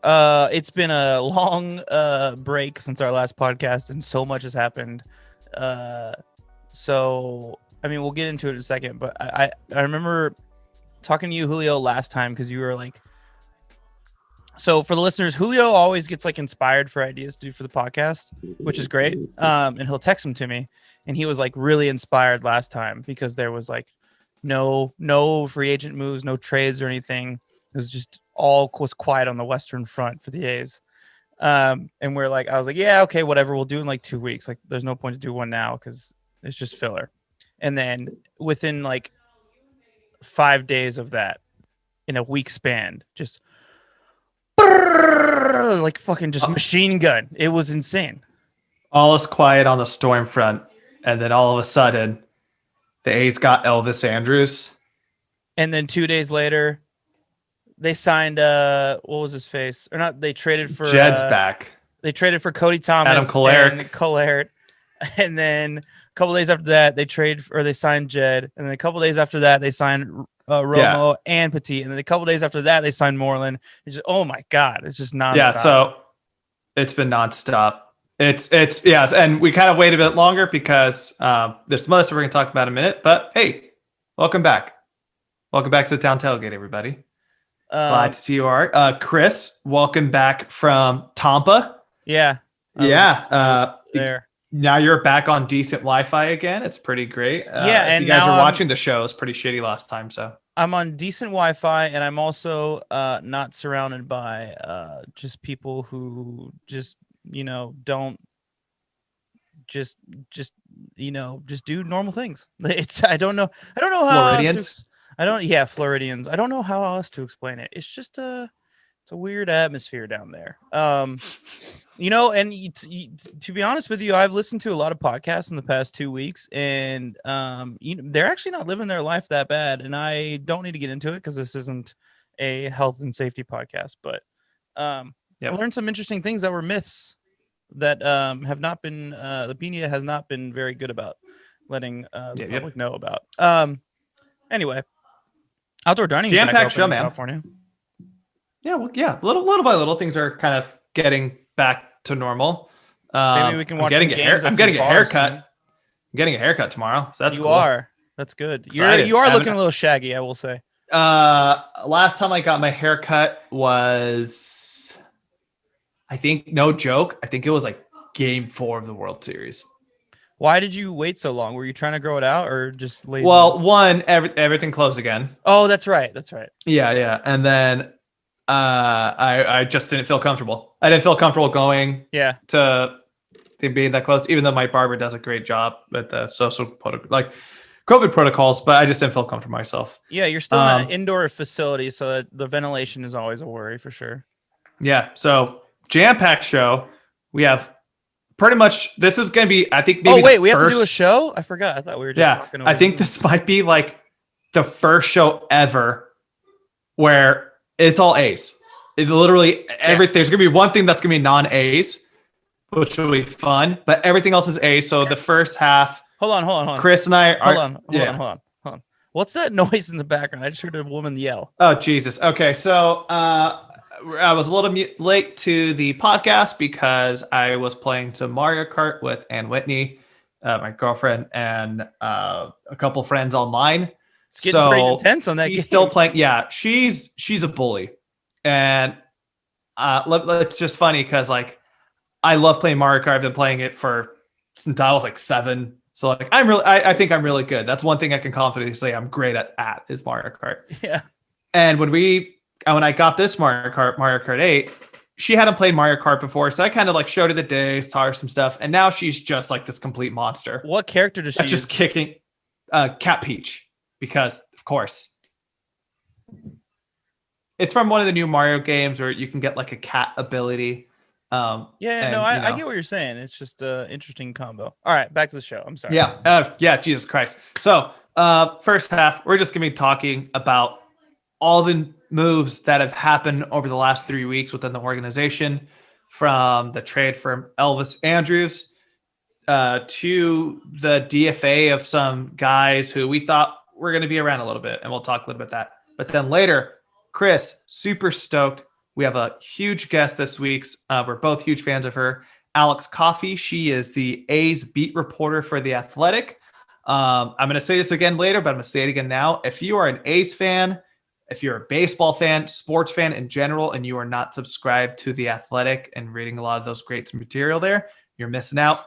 It's been a long break since our last podcast, and so much has happened. So I mean, we'll get into it in a second, but I remember talking to you, Julio, last time because you were like, so for the listeners, Julio always gets like inspired for ideas to do for the podcast, which is great. And he'll text them to me, and he was like really inspired last time because there was like no free agent moves, no trades or anything. It was just all was quiet on the Western Front for the A's. And I was like, yeah, okay, whatever. We'll do in like 2 weeks. Like, there's no point to do one now because it's just filler. And then within like 5 days of that, in a week span, just like fucking just machine gun. It was insane. All is quiet on the storm front, and then all of a sudden, the A's got Elvis Andrus. And then 2 days later, they signed what was his face? Or not, they traded for Jed's back. They traded for Cody Thomas, Adam Colert. And then a couple days after that, they signed Jed. And then a couple days after that, they signed Romo and Petit. And then a couple days after that, they signed Moreland. It's just, oh my God, it's just nonstop. Yeah, so it's been nonstop. It's and we kind of waited a bit longer because there's some other stuff we're going to talk about in a minute. But hey, welcome back. Welcome back to the Town Tailgate, everybody. Glad to see you, Art. Chris, welcome back from Tampa. Yeah. There. Now you're back on decent Wi-Fi again. It's pretty great. And if you guys are watching the show, it's pretty shitty last time. So I'm on decent Wi-Fi, and I'm also not surrounded by just people who just don't just do normal things. I don't know how Floridians. Floridians. I don't know how else to explain it. It's just it's a weird atmosphere down there. And to be honest with you, I've listened to a lot of podcasts in the past 2 weeks, and they're actually not living their life that bad. And I don't need to get into it because this isn't a health and safety podcast. But I learned some interesting things that were myths that have not been the media has not been very good about letting the public know about. Anyway, outdoor dining jam-packed show, in man. California. Yeah, well, yeah, little by little, things are kind of getting back to normal. Maybe we can watch. I'm getting a haircut. I'm getting a haircut tomorrow, so that's cool. You are. That's good. You are looking a little shaggy, I will say. Last time I got my haircut was, I think, no joke, I think it was like Game 4 of the World Series. Why did you wait so long? Were you trying to grow it out or just lazy? Well, one, everything closed again. Oh, that's right. Yeah, and then I just didn't feel comfortable. I didn't feel comfortable going to being that close, even though my barber does a great job with the COVID protocols, but I just didn't feel comfortable myself. Yeah, you're still in an indoor facility, so that the ventilation is always a worry for sure. Yeah, so jam-packed show. We have pretty much, this is going to be, I think, maybe we have to do a show? I forgot. I thought we were just talking over. I think this might be like the first show ever where it's all A's. It literally, everything. There's going to be one thing that's going to be non-A's, which will be fun, but everything else is A's. So the first half. Hold on. Chris and I are. Hold on. What's that noise in the background? I just heard a woman yell. Oh, Jesus. Okay, so I was a little late to the podcast because I was playing some Mario Kart with Ann Whitney, my girlfriend, and a couple friends online. It's getting pretty intense on that game. Still playing. Yeah, she's a bully, and it's just funny because like I love playing Mario Kart. I've been playing it since I was like 7. So like I think I'm really good. That's one thing I can confidently say I'm great at is Mario Kart. Yeah. And when I got this Mario Kart 8, she hadn't played Mario Kart before, so I kind of like showed her the days, taught her some stuff, and now she's just like this complete monster. What character does she use? Just kicking Cat Peach, because of course. It's from one of the new Mario games where you can get like a cat ability. I get what you're saying. It's just an interesting combo. All right, back to the show. I'm sorry. Jesus Christ. So first half, we're just going to be talking about all the moves that have happened over the last 3 weeks within the organization, from the trade for Elvis Andrus to the DFA of some guys who we thought were going to be around a little bit, and we'll talk a little bit about that. But then later, Chris, super stoked. We have a huge guest this week. We're both huge fans of her, Alex Coffey. She is the A's beat reporter for The Athletic. I'm going to say this again later, but I'm going to say it again now. If you are an A's fan, if you're a baseball fan, sports fan in general, and you are not subscribed to The Athletic and reading a lot of those great material there, you're missing out.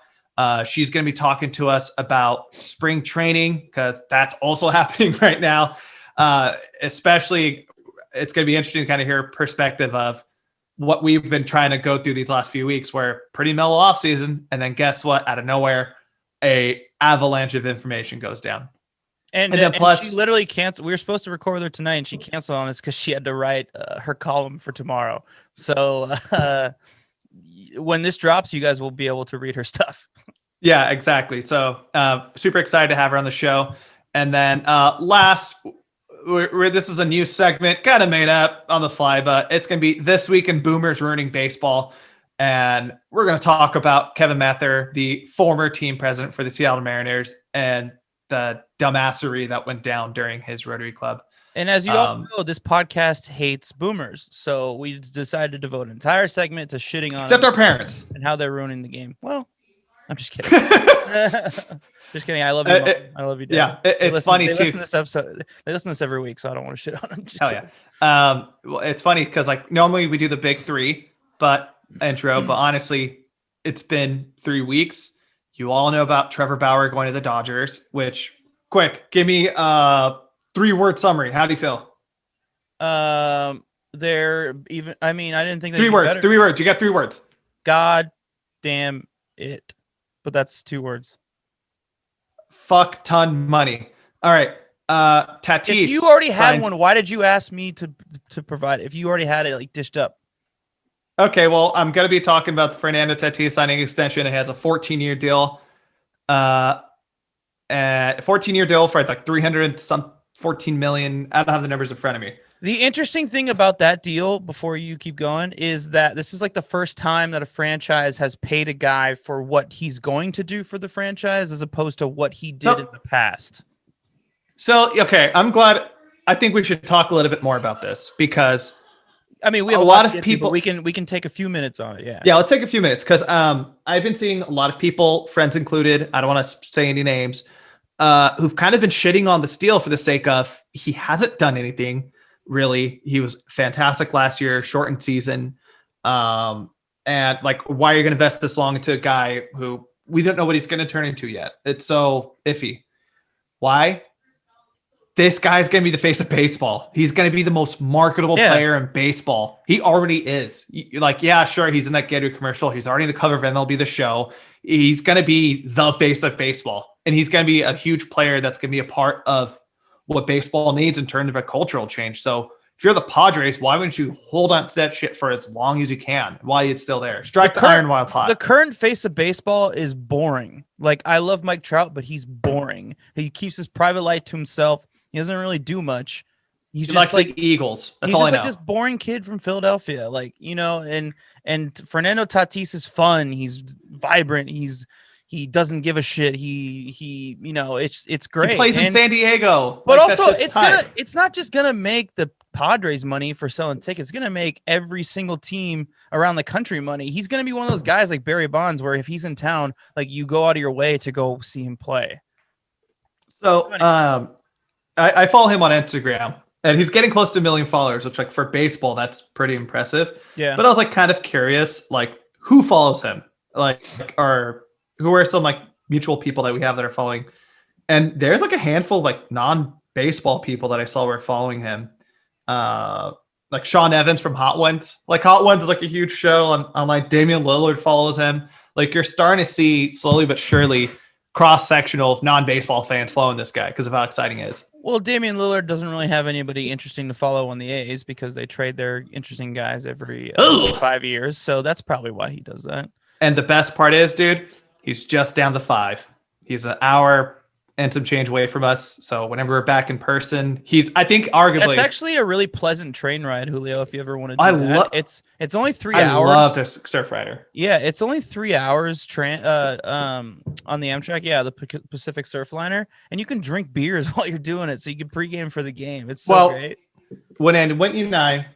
She's going to be talking to us about spring training because that's also happening right now. Especially, it's going to be interesting to kind of hear perspective of what we've been trying to go through these last few weeks, where pretty mellow off season, and then guess what? Out of nowhere, a avalanche of information goes down. And then plus, she literally canceled. We were supposed to record with her tonight, and she canceled on us because she had to write her column for tomorrow. So when this drops, you guys will be able to read her stuff. Yeah, exactly. So super excited to have her on the show. And then last, this is a new segment, kind of made up on the fly, but it's going to be This Week in Boomers Ruining Baseball. And we're going to talk about Kevin Mather, the former team president for the Seattle Mariners, and the dumbassery that went down during his Rotary Club. And as you all know, this podcast hates boomers. So we decided to devote an entire segment to shitting on except our parents and how they're ruining the game. Well, I'm just kidding. Just kidding. I love you. I love you, Dad. Yeah, it's funny too. They listen to this episode. They listen to this every week, so I don't want to shit on them. Yeah. Well, it's funny because like normally we do the big three, but honestly, it's been 3 weeks. You all know about Trevor Bauer going to the Dodgers, which quick, give me a 3-word summary. How do you feel? They're even, I mean, I didn't think 3 words, 3 words. You got 3 words. God damn it. But that's 2 words. Fuck ton money. All right. Tatis. If you already had one, why did you ask me to provide it? If you already had it like dished up. Okay, well, I'm going to be talking about the Fernando Tatis signing extension. It has a 14-year deal. 14-year deal for like 314 million. I don't have the numbers in front of me. The interesting thing about that deal, before you keep going, is that this is like the first time that a franchise has paid a guy for what he's going to do for the franchise as opposed to what he did in the past. So, okay, I'm glad. I think we should talk a little bit more about this because I mean, we have a lot of people. We can take a few minutes on it. Yeah, let's take a few minutes because I've been seeing a lot of people, friends included. I don't want to say any names, who've kind of been shitting on this deal for the sake of he hasn't done anything really. He was fantastic last year, shortened season, and like, why are you going to invest this long into a guy who we don't know what he's going to turn into yet? It's so iffy. Why? This guy's going to be the face of baseball. He's going to be the most marketable player in baseball. He already is. Like, yeah, sure, he's in that Gatorade commercial. He's already the cover of MLB The Show. He's going to be the face of baseball. And he's going to be a huge player that's going to be a part of what baseball needs in terms of a cultural change. So if you're the Padres, why wouldn't you hold on to that shit for as long as you can while it's still there? Strike the iron while it's hot. The current face of baseball is boring. Like, I love Mike Trout, but he's boring. He keeps his private life to himself. He doesn't really do much. He's just likes like the Eagles. That's all I know. He's just like this boring kid from Philadelphia. Like, you know, and Fernando Tatis is fun. He's vibrant. He doesn't give a shit. He you know, it's great. He plays in San Diego. But like, also it's not just gonna make the Padres money for selling tickets. It's gonna make every single team around the country money. He's gonna be one of those guys like Barry Bonds, where if he's in town, like, you go out of your way to go see him play. So I follow him on Instagram, and he's getting close to 1 million followers, which, like, for baseball, that's pretty impressive. Yeah. But I was like kind of curious, like, who follows him? Like, or who are some like mutual people that we have that are following? And there's like a handful of like non-baseball people that I saw were following him. Like Sean Evans from Hot Ones. Like, Hot Ones is like a huge show on like Damian Lillard follows him. Like, you're starting to see slowly but surely cross-sectional of non-baseball fans following this guy because of how exciting he is. Well, Damian Lillard doesn't really have anybody interesting to follow on the A's because they trade their interesting guys every 5 years. So that's probably why he does that. And the best part is, dude, he's just down the 5. He's an hour and some change away from us. So whenever we're back in person, I think arguably it's actually a really pleasant train ride, Julio. If you ever want to do that, it's only 3 hours. I love this surf rider. Yeah, it's only 3 hours on the Amtrak. Yeah, the Pacific Surfliner, and you can drink beers while you're doing it, so you can pregame for the game. It's so great. When Whitney and I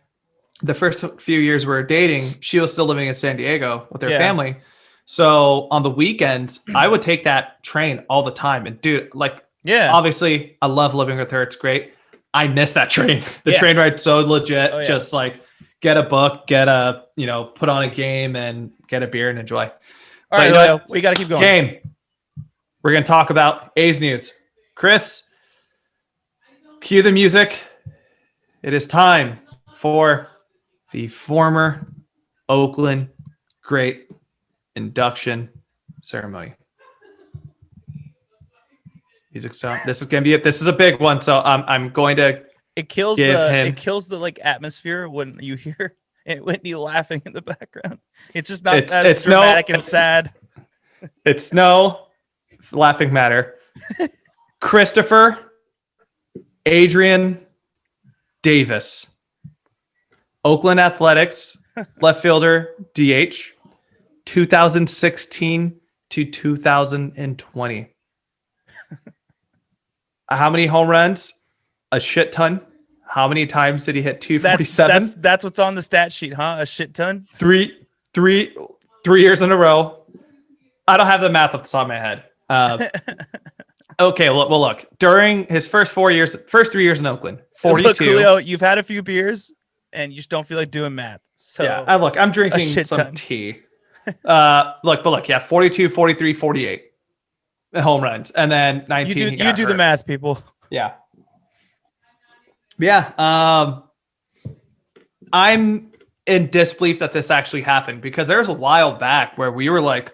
the first few years we were dating, she was still living in San Diego with her Yeah. family. So on the weekends, I would take that train all the time. And dude, like, Yeah. obviously I love living with her. It's great. I miss that train. The Yeah. train ride's so legit. Oh, yeah. Just like get a book, put on a game and get a beer and enjoy. All right, Julio, we got to keep going. Game. We're going to talk about A's news. Chris, cue the music. It is time for the former Oakland great induction ceremony. Music sound. This is gonna be it. This is a big one, so I'm going to. It kills the like atmosphere when you hear Whitney laughing in the background. It's just not as dramatic and sad. It's no laughing matter. Christopher Adrian Davis, Oakland Athletics left fielder, DH, 2016 to 2020. How many home runs? A shit ton. How many times did he hit 247? That's what's on the stat sheet, huh? A shit ton. Three years in a row. I don't have the math off the top of my head. Okay, well, look. During his first 3 years in Oakland, 42. Look, Julio, you've had a few beers, and you just don't feel like doing math. So yeah, I'm drinking some tea. 42, 43, 48 home runs, and then 19. You do the math, people. Yeah. I'm in disbelief that this actually happened because there was a while back where we were like,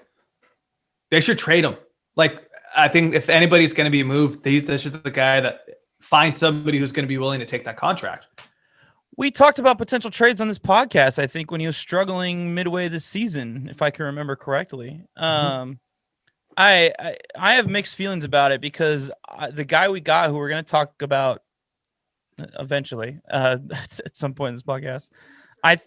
they should trade him. Like, I think if anybody's going to be moved, this is the guy that finds somebody who's going to be willing to take that contract. We talked about potential trades on this podcast, I think, when he was struggling midway this season, if I can remember correctly. I have mixed feelings about it because the guy we got, who we're going to talk about eventually at some point in this podcast,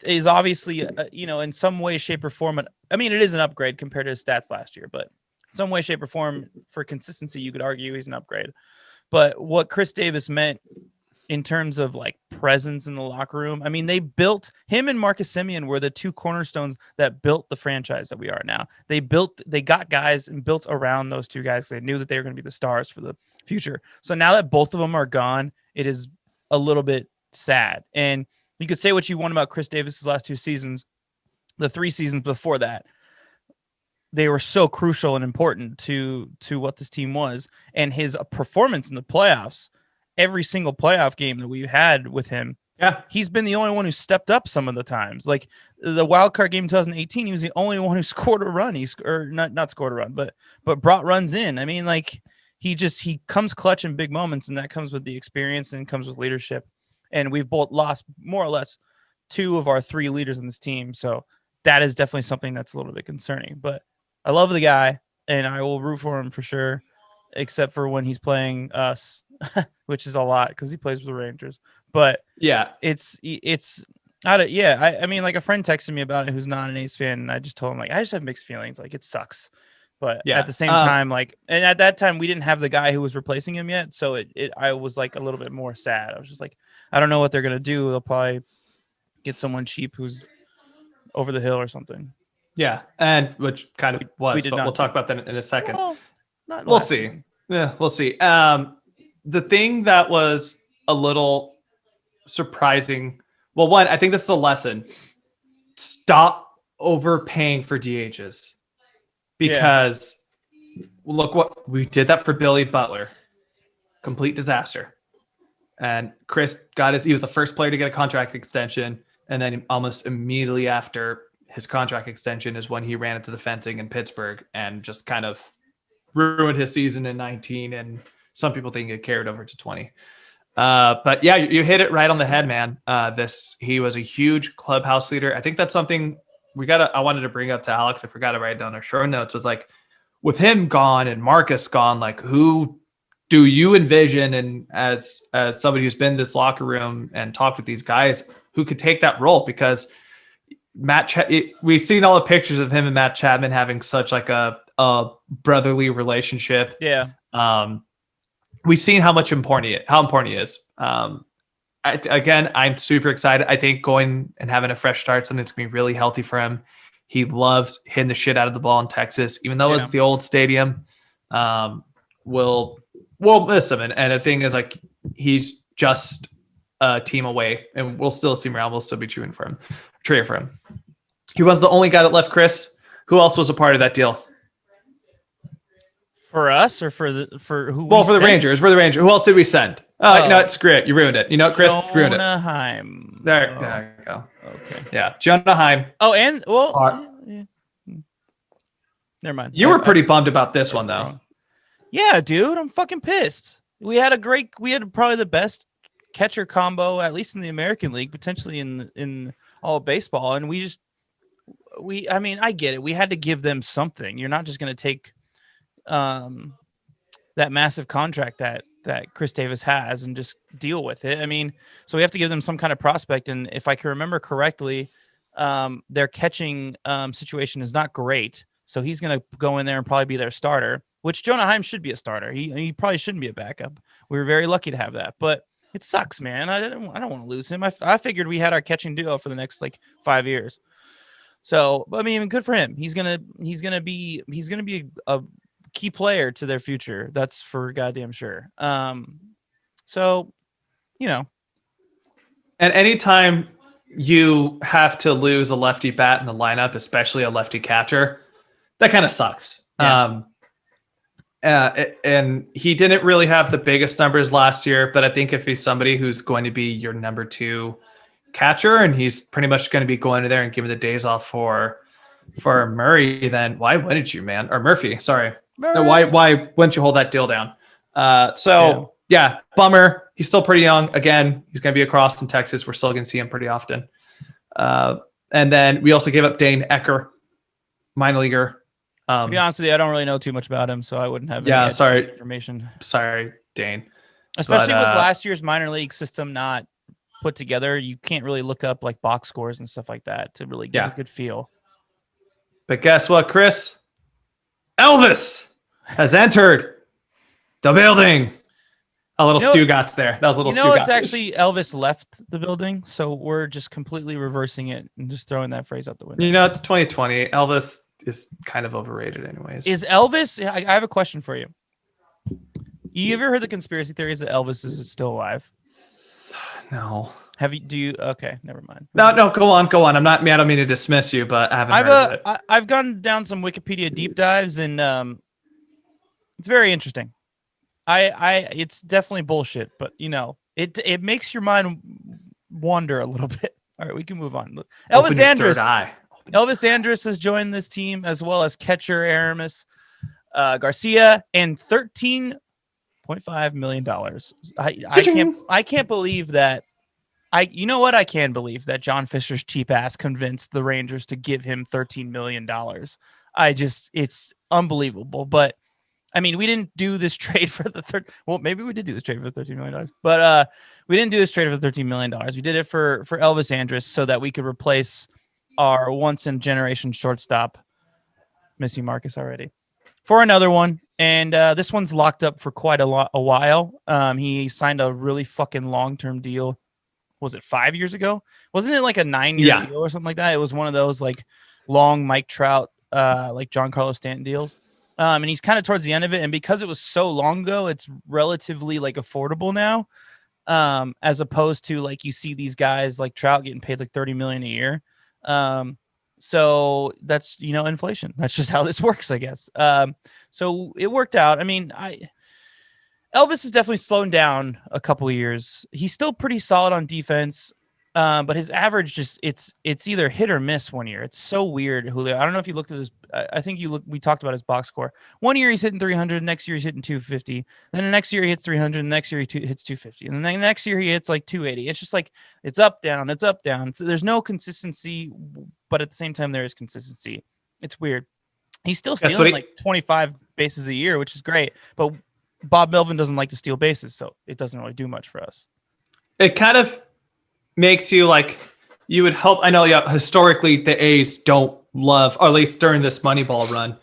is obviously, in some way, shape, or form. I mean, it is an upgrade compared to his stats last year, but some way, shape, or form for consistency, you could argue he's an upgrade. But what Chris Davis meant in terms of like presence in the locker room, I mean, they built him and Marcus Semien were the two cornerstones that built the franchise that we are now. They got guys and built around those two guys. They knew that they were going to be the stars for the future. So now that both of them are gone, it is a little bit sad. And you could say what you want about Chris Davis's last two seasons, the 3 seasons before that. They were so crucial and important to what this team was, and his performance in the playoffs. Every single playoff game that we've had with him, he's been the only one who stepped up some of the times. Like the wild card game in 2018, he was the only one who scored a run. Not scored a run, but brought runs in. I mean, like he comes clutch in big moments, and that comes with the experience and comes with leadership. And we've both lost more or less 2 of our 3 leaders in this team, so that is definitely something that's a little bit concerning. But I love the guy, and I will root for him for sure, except for when he's playing us, which is a lot because he plays with the Rangers. But yeah, I mean, like a friend texted me about it who's not an A's fan, and I just told him, like, I just have mixed feelings. Like, it sucks. But at the same time, like, and at that time we didn't have the guy who was replacing him yet, so I was like a little bit more sad. I was just like, I don't know what they're gonna do. They'll probably get someone cheap who's over the hill or something. Yeah, and which kind of was, but we'll talk about that in a second. Well, we'll see. Season. Yeah, we'll see. The thing that was a little surprising, well, one, I think this is a lesson. Stop overpaying for DHs. Because look what we did that for Billy Butler. Complete disaster. And Chris he was the first player to get a contract extension. And then almost immediately after his contract extension is when he ran into the fencing in Pittsburgh and just kind of ruined his season in 19. And some people think it carried over to 20. But yeah, you hit it right on the head, man. He was a huge clubhouse leader. I think that's something I wanted to bring up to Alex. I forgot to write down our show notes. Was like, with him gone and Marcus gone, like, who do you envision? And as somebody who's been in this locker room and talked with these guys, who could take that role? Because we've seen all the pictures of him and Matt Chapman having such like a brotherly relationship. Yeah. We've seen how important he is. again, I'm super excited. I think going and having a fresh start, something that's going to be really healthy for him. He loves hitting the shit out of the ball in Texas, even though it's the old stadium. We'll miss him. And the thing is, like, he's just a team away, and we'll still see him around. We'll still be cheering for him. He was the only guy that left. Chris, who else was a part of that deal? For us or for who? Well, for the Rangers. For the Rangers. Who else did we send? You know what? Screw it. You ruined it. You know what, Chris? You ruined it. Jonah Heim. There you go. Okay. Yeah, Jonah Heim. Oh, and yeah. Never mind. You were pretty bummed about this one, though. Yeah, dude, I'm fucking pissed. We had probably the best catcher combo, at least in the American League, potentially in all of baseball, and I mean, I get it. We had to give them something. You're not just going to take that massive contract that Chris Davis has and just deal with it. I mean, so we have to give them some kind of prospect. And if I can remember correctly, their catching situation is not great. So he's going to go in there and probably be their starter, which Jonah Heim should be a starter. He probably shouldn't be a backup. We were very lucky to have that, but it sucks, man. I don't want to lose him. I figured we had our catching duo for the next 5 years. So, I mean, good for him. He's gonna be a key player to their future. That's for goddamn sure. So, And anytime you have to lose a lefty bat in the lineup, especially a lefty catcher, that kind of sucks. Yeah. And he didn't really have the biggest numbers last year, but I think if he's somebody who's going to be your number 2 catcher, and he's pretty much going to be going to there and giving the days off for Murray, then why wouldn't you, man? Or Murphy, sorry. No, why wouldn't you hold that deal down? Yeah, bummer. He's still pretty young. Again, he's going to be across in Texas. We're still going to see him pretty often. And then we also gave up Dane Ecker, minor leaguer. To be honest with you, I don't really know too much about him, so I wouldn't have any information. Sorry, Dane. Especially with last year's minor league system not put together, you can't really look up box scores and stuff like that to really get a good feel. But guess what, Chris? Elvis has entered the building. A little Stugatz there. That was a little Stugatz. It's actually Elvis left the building, so we're just completely reversing it and just throwing that phrase out the window. It's 2020. Elvis is kind of overrated anyways. Is Elvis... I have a question for you. You ever heard the conspiracy theories that Elvis is still alive? No. Okay, never mind. No, go on. I'm not mad. I don't mean to dismiss you, but I haven't heard of it. I've gone down some Wikipedia deep dives, and it's very interesting. It's definitely bullshit, but it makes your mind wander a little bit. All right, we can move on. Elvis Andrus has joined this team, as well as catcher Rms Garcia, and $13.5 million. I can't believe that. I can believe that John Fisher's cheap ass convinced the Rangers to give him $13 million. It's unbelievable. But I mean, we didn't do this trade for the third. Well, maybe we did do this trade for $13 million, but we didn't do this trade for $13 million. We did it for Elvis Andrus so that we could replace our once in generation shortstop. Miss you, Marcus, already, for another one. And this one's locked up for quite a while. He signed a really fucking long-term deal. Was it 5 years ago? Wasn't it like a 9-year deal or something like that? It was one of those long Mike Trout, John Carlos Stanton deals. And he's kind of towards the end of it. And because it was so long ago, it's relatively affordable now. As opposed to you see these guys like Trout getting paid $30 million a year. So that's, inflation. That's just how this works, I guess. So it worked out. I mean, Elvis is definitely slowing down a couple of years. He's still pretty solid on defense, but his average it's either hit or miss one year. It's so weird, Julio. I don't know if you looked at this. I think we talked about his box score. One year he's hitting 300, next year he's hitting 250. Then the next year he hits 300, the next year he hits 250. And then the next year he hits 280. It's just it's up, down, it's up, down. So there's no consistency, but at the same time there is consistency. It's weird. He's still stealing 25 bases a year, which is great, but Bob Melvin doesn't like to steal bases, so it doesn't really do much for us. It kind of makes you you would hope. I know, historically the A's don't love, or at least during this Moneyball run,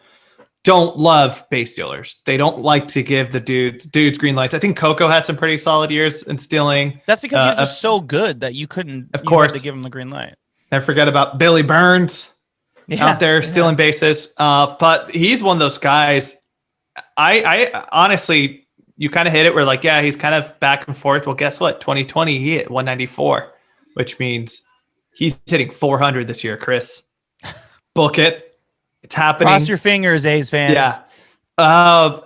don't love base stealers. They don't like to give the dudes green lights. I think Coco had some pretty solid years in stealing. That's because he was just so good that you couldn't. Of course, had to give him the green light. Never forget about Billy Burns out there stealing bases. But he's one of those guys. I honestly, you kind of hit it where like, yeah, he's kind of back and forth. Well, guess what? 2020, he hit 194, which means he's hitting 400 this year, Chris. Book it. It's happening. Cross your fingers, A's fans. Yeah.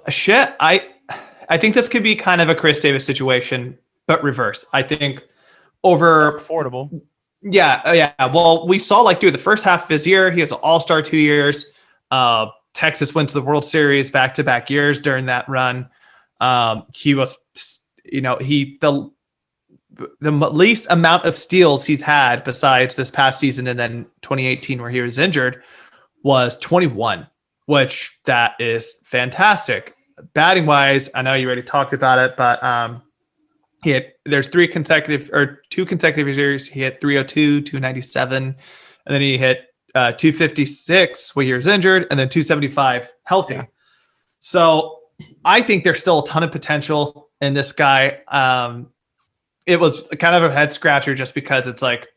Shit. I think this could be kind of a Chris Davis situation, but reverse. I think over affordable. Yeah. Well, we saw like, dude, the first half of his year, he has an all-star 2 years. Texas went to the World Series back-to-back years during that run. He was, the least amount of steals he's had besides this past season and then 2018 where he was injured was 21, which that is fantastic. Batting wise, I know you already talked about it, but there's two consecutive years. He hit 302, 297, and then he hit 256 when he was injured, and then 275 healthy. Yeah. So I think there's still a ton of potential in this guy. It was kind of a head scratcher just because it's like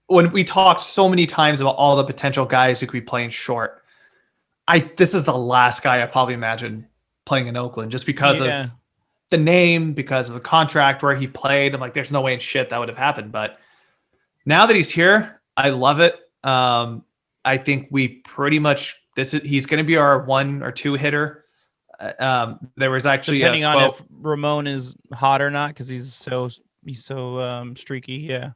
when we talked so many times about all the potential guys who could be playing short, this is the last guy I probably imagine playing in Oakland just because of the name, because of the contract where he played. I'm like, there's no way in shit that would have happened. But now that he's here, I love it. I think we pretty much he's going to be our 1 or 2 hitter. There was actually depending on if Ramon is hot or not, because he's so streaky. Yeah.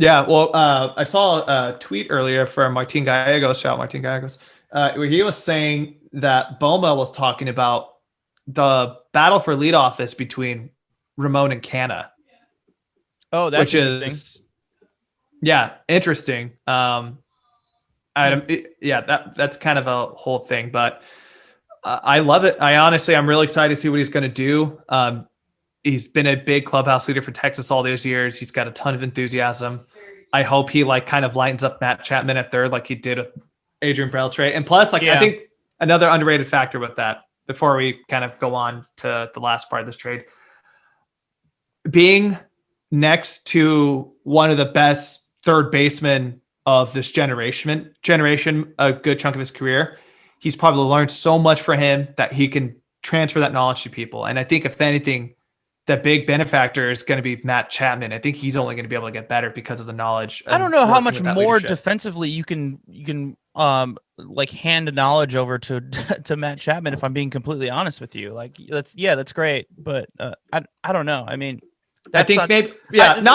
Yeah. Well, I saw a tweet earlier from Martin Gallegos. Shout out Martin Gallegos. Where he was saying that Boma was talking about the battle for leadoff is between Ramon and Canna. Oh, that's interesting. Interesting. That's kind of a whole thing, but I love it. I'm really excited to see what he's going to do. He's been a big clubhouse leader for Texas all these years. He's got a ton of enthusiasm. I hope he kind of lines up Matt Chapman at third like he did with Adrian Beltre. And plus, I think another underrated factor with that, before we kind of go on to the last part of this trade, being next to one of the best third basemen of this generation, a good chunk of his career, he's probably learned so much for him that he can transfer that knowledge to people. And I think if anything, the big benefactor is going to be Matt Chapman. I think he's only going to be able to get better because of the knowledge. I don't know how much more defensively you can hand the knowledge over to Matt Chapman. If I'm being completely honest with you, that's great, but I don't know. I mean, not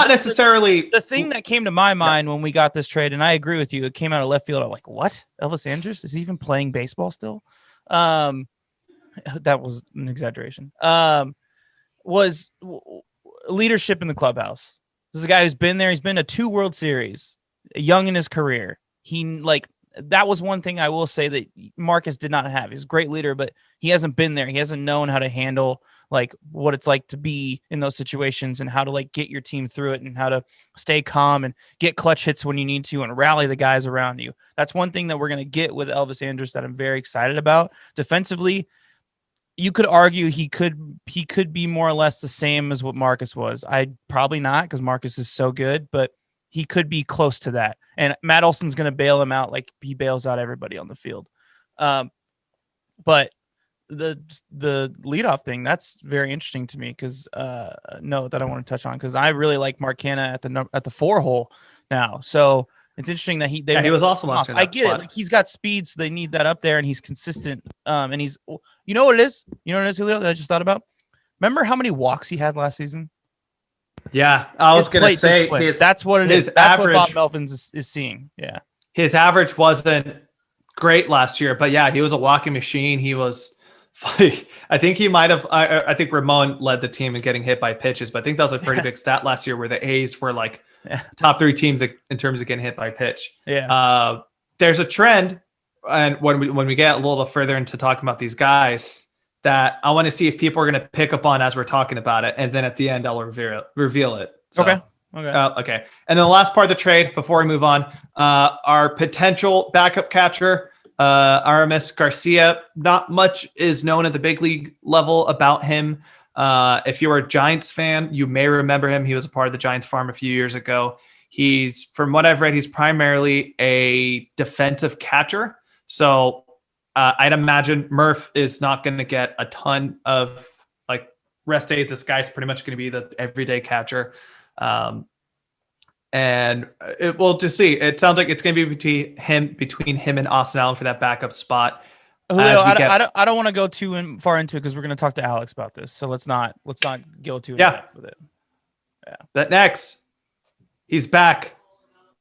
necessarily. The thing that came to my mind when we got this trade, and I agree with you, it came out of left field. I'm like, what? Elvis Andrus is he even playing baseball still? That was an exaggeration. Was leadership in the clubhouse. This is a guy who's been there. He's been to 2 World Series, young in his career. That was one thing I will say that Marcus did not have. He's a great leader, but he hasn't been there. He hasn't known how to handle what it's like to be in those situations and how to get your team through it and how to stay calm and get clutch hits when you need to and rally the guys around you. That's one thing that we're going to get with Elvis Andrus that I'm very excited about. Defensively, you could argue he could be more or less the same as what Marcus was. I'd probably not, because Marcus is so good, but he could be close to that. And Matt Olson's going to bail him out like he bails out everybody on the field. But the leadoff thing, that's very interesting to me, because that I want to touch on, because I really like Mark Canna at the 4 hole now. So it's interesting that he was awesome last year. I get it. He's got speed, so they need that up there, and he's consistent. And he's, you know what it is, Julio, that I just thought about? Remember how many walks he had last season? Yeah, I was going to say that's what it is. That's what Bob Melvins is seeing. Yeah, his average wasn't great last year, but yeah, he was a walking machine. He was. I think he might have. I think Ramon led the team in getting hit by pitches, but I think that was a pretty big stat last year, where the A's were top 3 teams in terms of getting hit by pitch. Yeah. There's a trend, and when we get a little further into talking about these guys, that I want to see if people are going to pick up on as we're talking about it, and then at the end I'll reveal it. So, okay. Okay. And then the last part of the trade before we move on, our potential backup catcher, Rms Garcia, not much is known at the big league level about him. If you're a Giants fan, you may remember him. He was a part of the Giants farm a few years ago. He's, from what I've read, he's primarily a defensive catcher. So I'd imagine Murph is not going to get a ton of like rest days. This guy's pretty much going to be the everyday catcher. And we'll just see. It sounds like it's going to be between him and Austin Allen for that backup spot. Julio, I don't want to go too far into it because we're going to talk to Alex about this. So let's not go too in depth with it. Yeah. But next, he's back.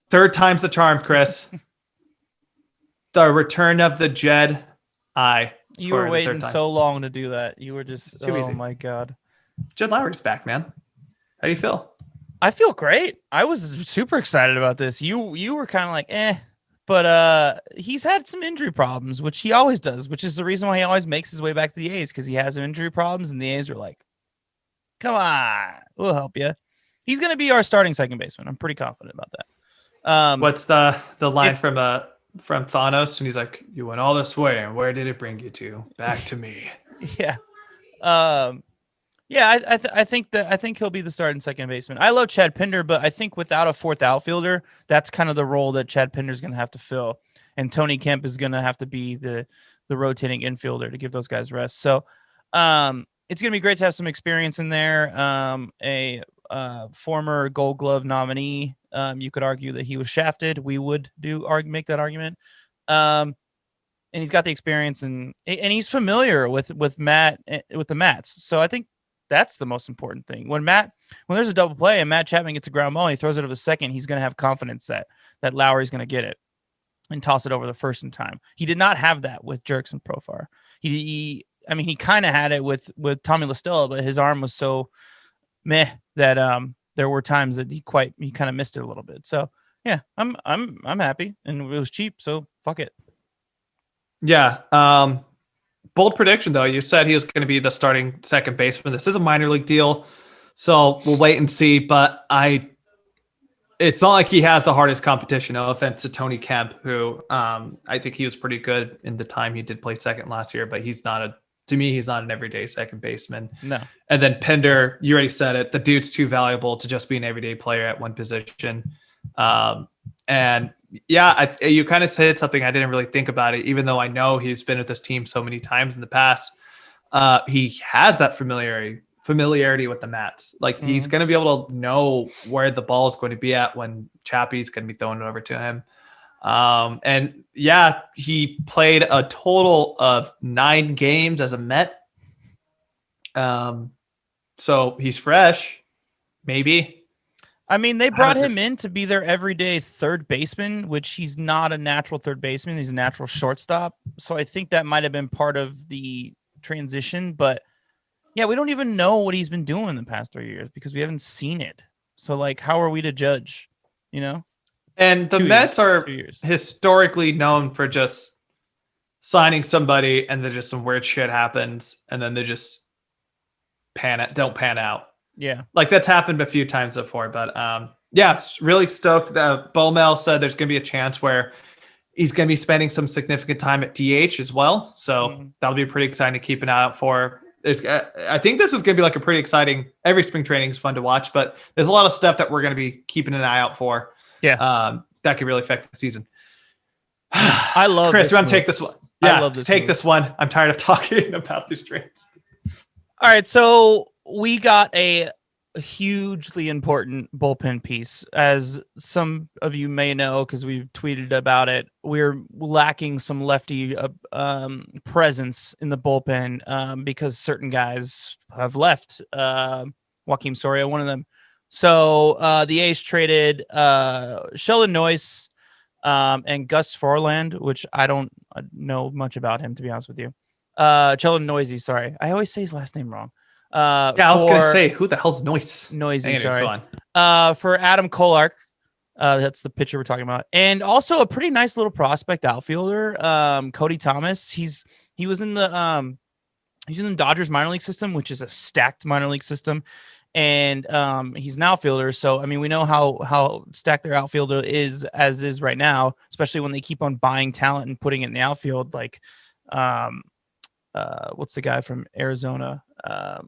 Third time's the charm, Chris. The return of the Jed. You were waiting so long to do that. You were just, easy. My God. Jed Lowry's back, man. How do you feel? I feel great. I was super excited about this. You were kind of like, but he's had some injury problems, which he always does, which is the reason why he always makes his way back to the A's, because he has some injury problems, and the A's are like, come on, we'll help you. He's going to be our starting second baseman. I'm pretty confident about that. What's the line from Thanos? And he's like, you went all this way, and where did it bring you to? Back to me. Yeah. Yeah, I think he'll be the starting second baseman. I love Chad Pinder, but I think without a fourth outfielder, that's kind of the role that Chad Pinder's going to have to fill, and Tony Kemp is going to have to be the rotating infielder to give those guys rest. So, it's going to be great to have some experience in there. A former Gold Glove nominee. You could argue that he was shafted. We would make that argument. And he's got the experience and he's familiar with the Mats. So I think that's the most important thing. When there's a double play and Matt Chapman gets a ground ball and he throws it over the second, he's going to have confidence that Lowry's going to get it and toss it over the first in time. He did not have that with Jerks and Profar. He kind of had it with Tommy La Stella, but his arm was so meh that there were times that he kind of missed it a little bit. So yeah, I'm happy, and it was cheap, so fuck it. Yeah. Bold prediction, though. You said he was going to be the starting second baseman. This is a minor league deal, so we'll wait and see. But it's not like he has the hardest competition. No offense to Tony Kemp, who I think he was pretty good in the time he did play second last year, but he's not an everyday second baseman. No. And then Pinder, you already said it. The dude's too valuable to just be an everyday player at one position. And yeah, you kind of said something I didn't really think about it, even though I know he's been with this team so many times in the past. He has that familiarity with the Mats. Like he's going to be able to know where the ball is going to be at when Chappie's going to be throwing it over to him. And yeah, he played a total of 9 games as a Met. So he's fresh, maybe. I mean, they brought him in to be their everyday third baseman, which he's not a natural third baseman. He's a natural shortstop. So I think that might have been part of the transition. But yeah, we don't even know what he's been doing in the past 3 years because we haven't seen it. So like, how are we to judge, you know? And the Mets are historically known for just signing somebody and then just some weird shit happens and then they just don't pan out. Yeah. Like that's happened a few times before, but yeah, it's really stoked. Bomel said there's going to be a chance where he's going to be spending some significant time at DH as well. So that'll be pretty exciting to keep an eye out for. I think this is going to be like a pretty exciting, every spring training is fun to watch, but there's a lot of stuff that we're going to be keeping an eye out for. Yeah. That could really affect the season. I love Chris, you want to take this one? Yeah, I love this take this one. I'm tired of talking about these trades. All right. So we got a hugely important bullpen piece. As some of you may know, because we've tweeted about it, we're lacking some lefty presence in the bullpen because certain guys have left. Joaquim Soria, one of them. So the A's traded Sheldon Noyce and Gus Forland, which I don't know much about him, to be honest with you. Sheldon Noisy, sorry. I always say his last name wrong. I was going to say, who the hell's Noisy? Noisy, sorry. For Adam Kolark. That's the pitcher we're talking about. And also a pretty nice little prospect outfielder, Cody Thomas. He was in the Dodgers minor league system, which is a stacked minor league system. and he's an outfielder. So I mean, we know how stacked their outfielder is as is right now, especially when they keep on buying talent and putting it in the outfield. Like, what's the guy from Arizona? Do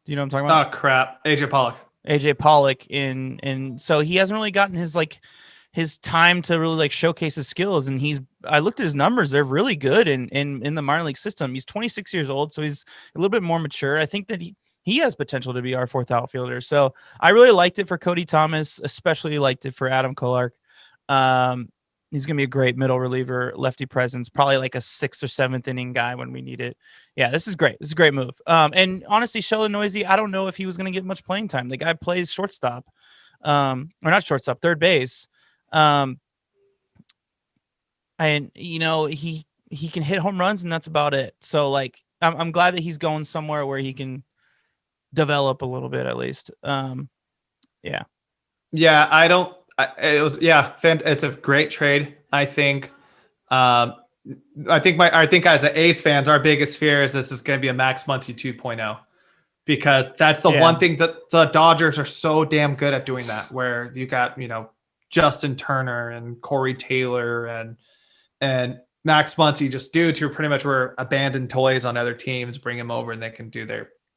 you know what I'm talking about? Oh crap, AJ Pollock in so he hasn't really gotten his time to really like showcase his skills, and I looked at his numbers, they're really good in the minor league system. He's 26 years old, so he's a little bit more mature. I think that he has potential to be our fourth outfielder. So I really liked it for Cody Thomas, especially liked it for Adam Kolark. He's going to be a great middle reliever, lefty presence, probably like a 6th or 7th inning guy when we need it. Yeah, this is great. This is a great move. And honestly, Sheldon Noisy, I don't know if he was going to get much playing time. The guy plays shortstop, or not shortstop, third base. And he can hit home runs, and that's about it. So like, I'm glad that he's going somewhere where he can develop a little bit at least. Yeah. It's a great trade. I think as an A's fans, our biggest fear is this is going to be a Max Muncy 2.0, because that's the one thing that the Dodgers are so damn good at doing, that where you got, Justin Turner and Corey Taylor and Max Muncy, just dudes who pretty much were abandoned toys on other teams, bring them over and they can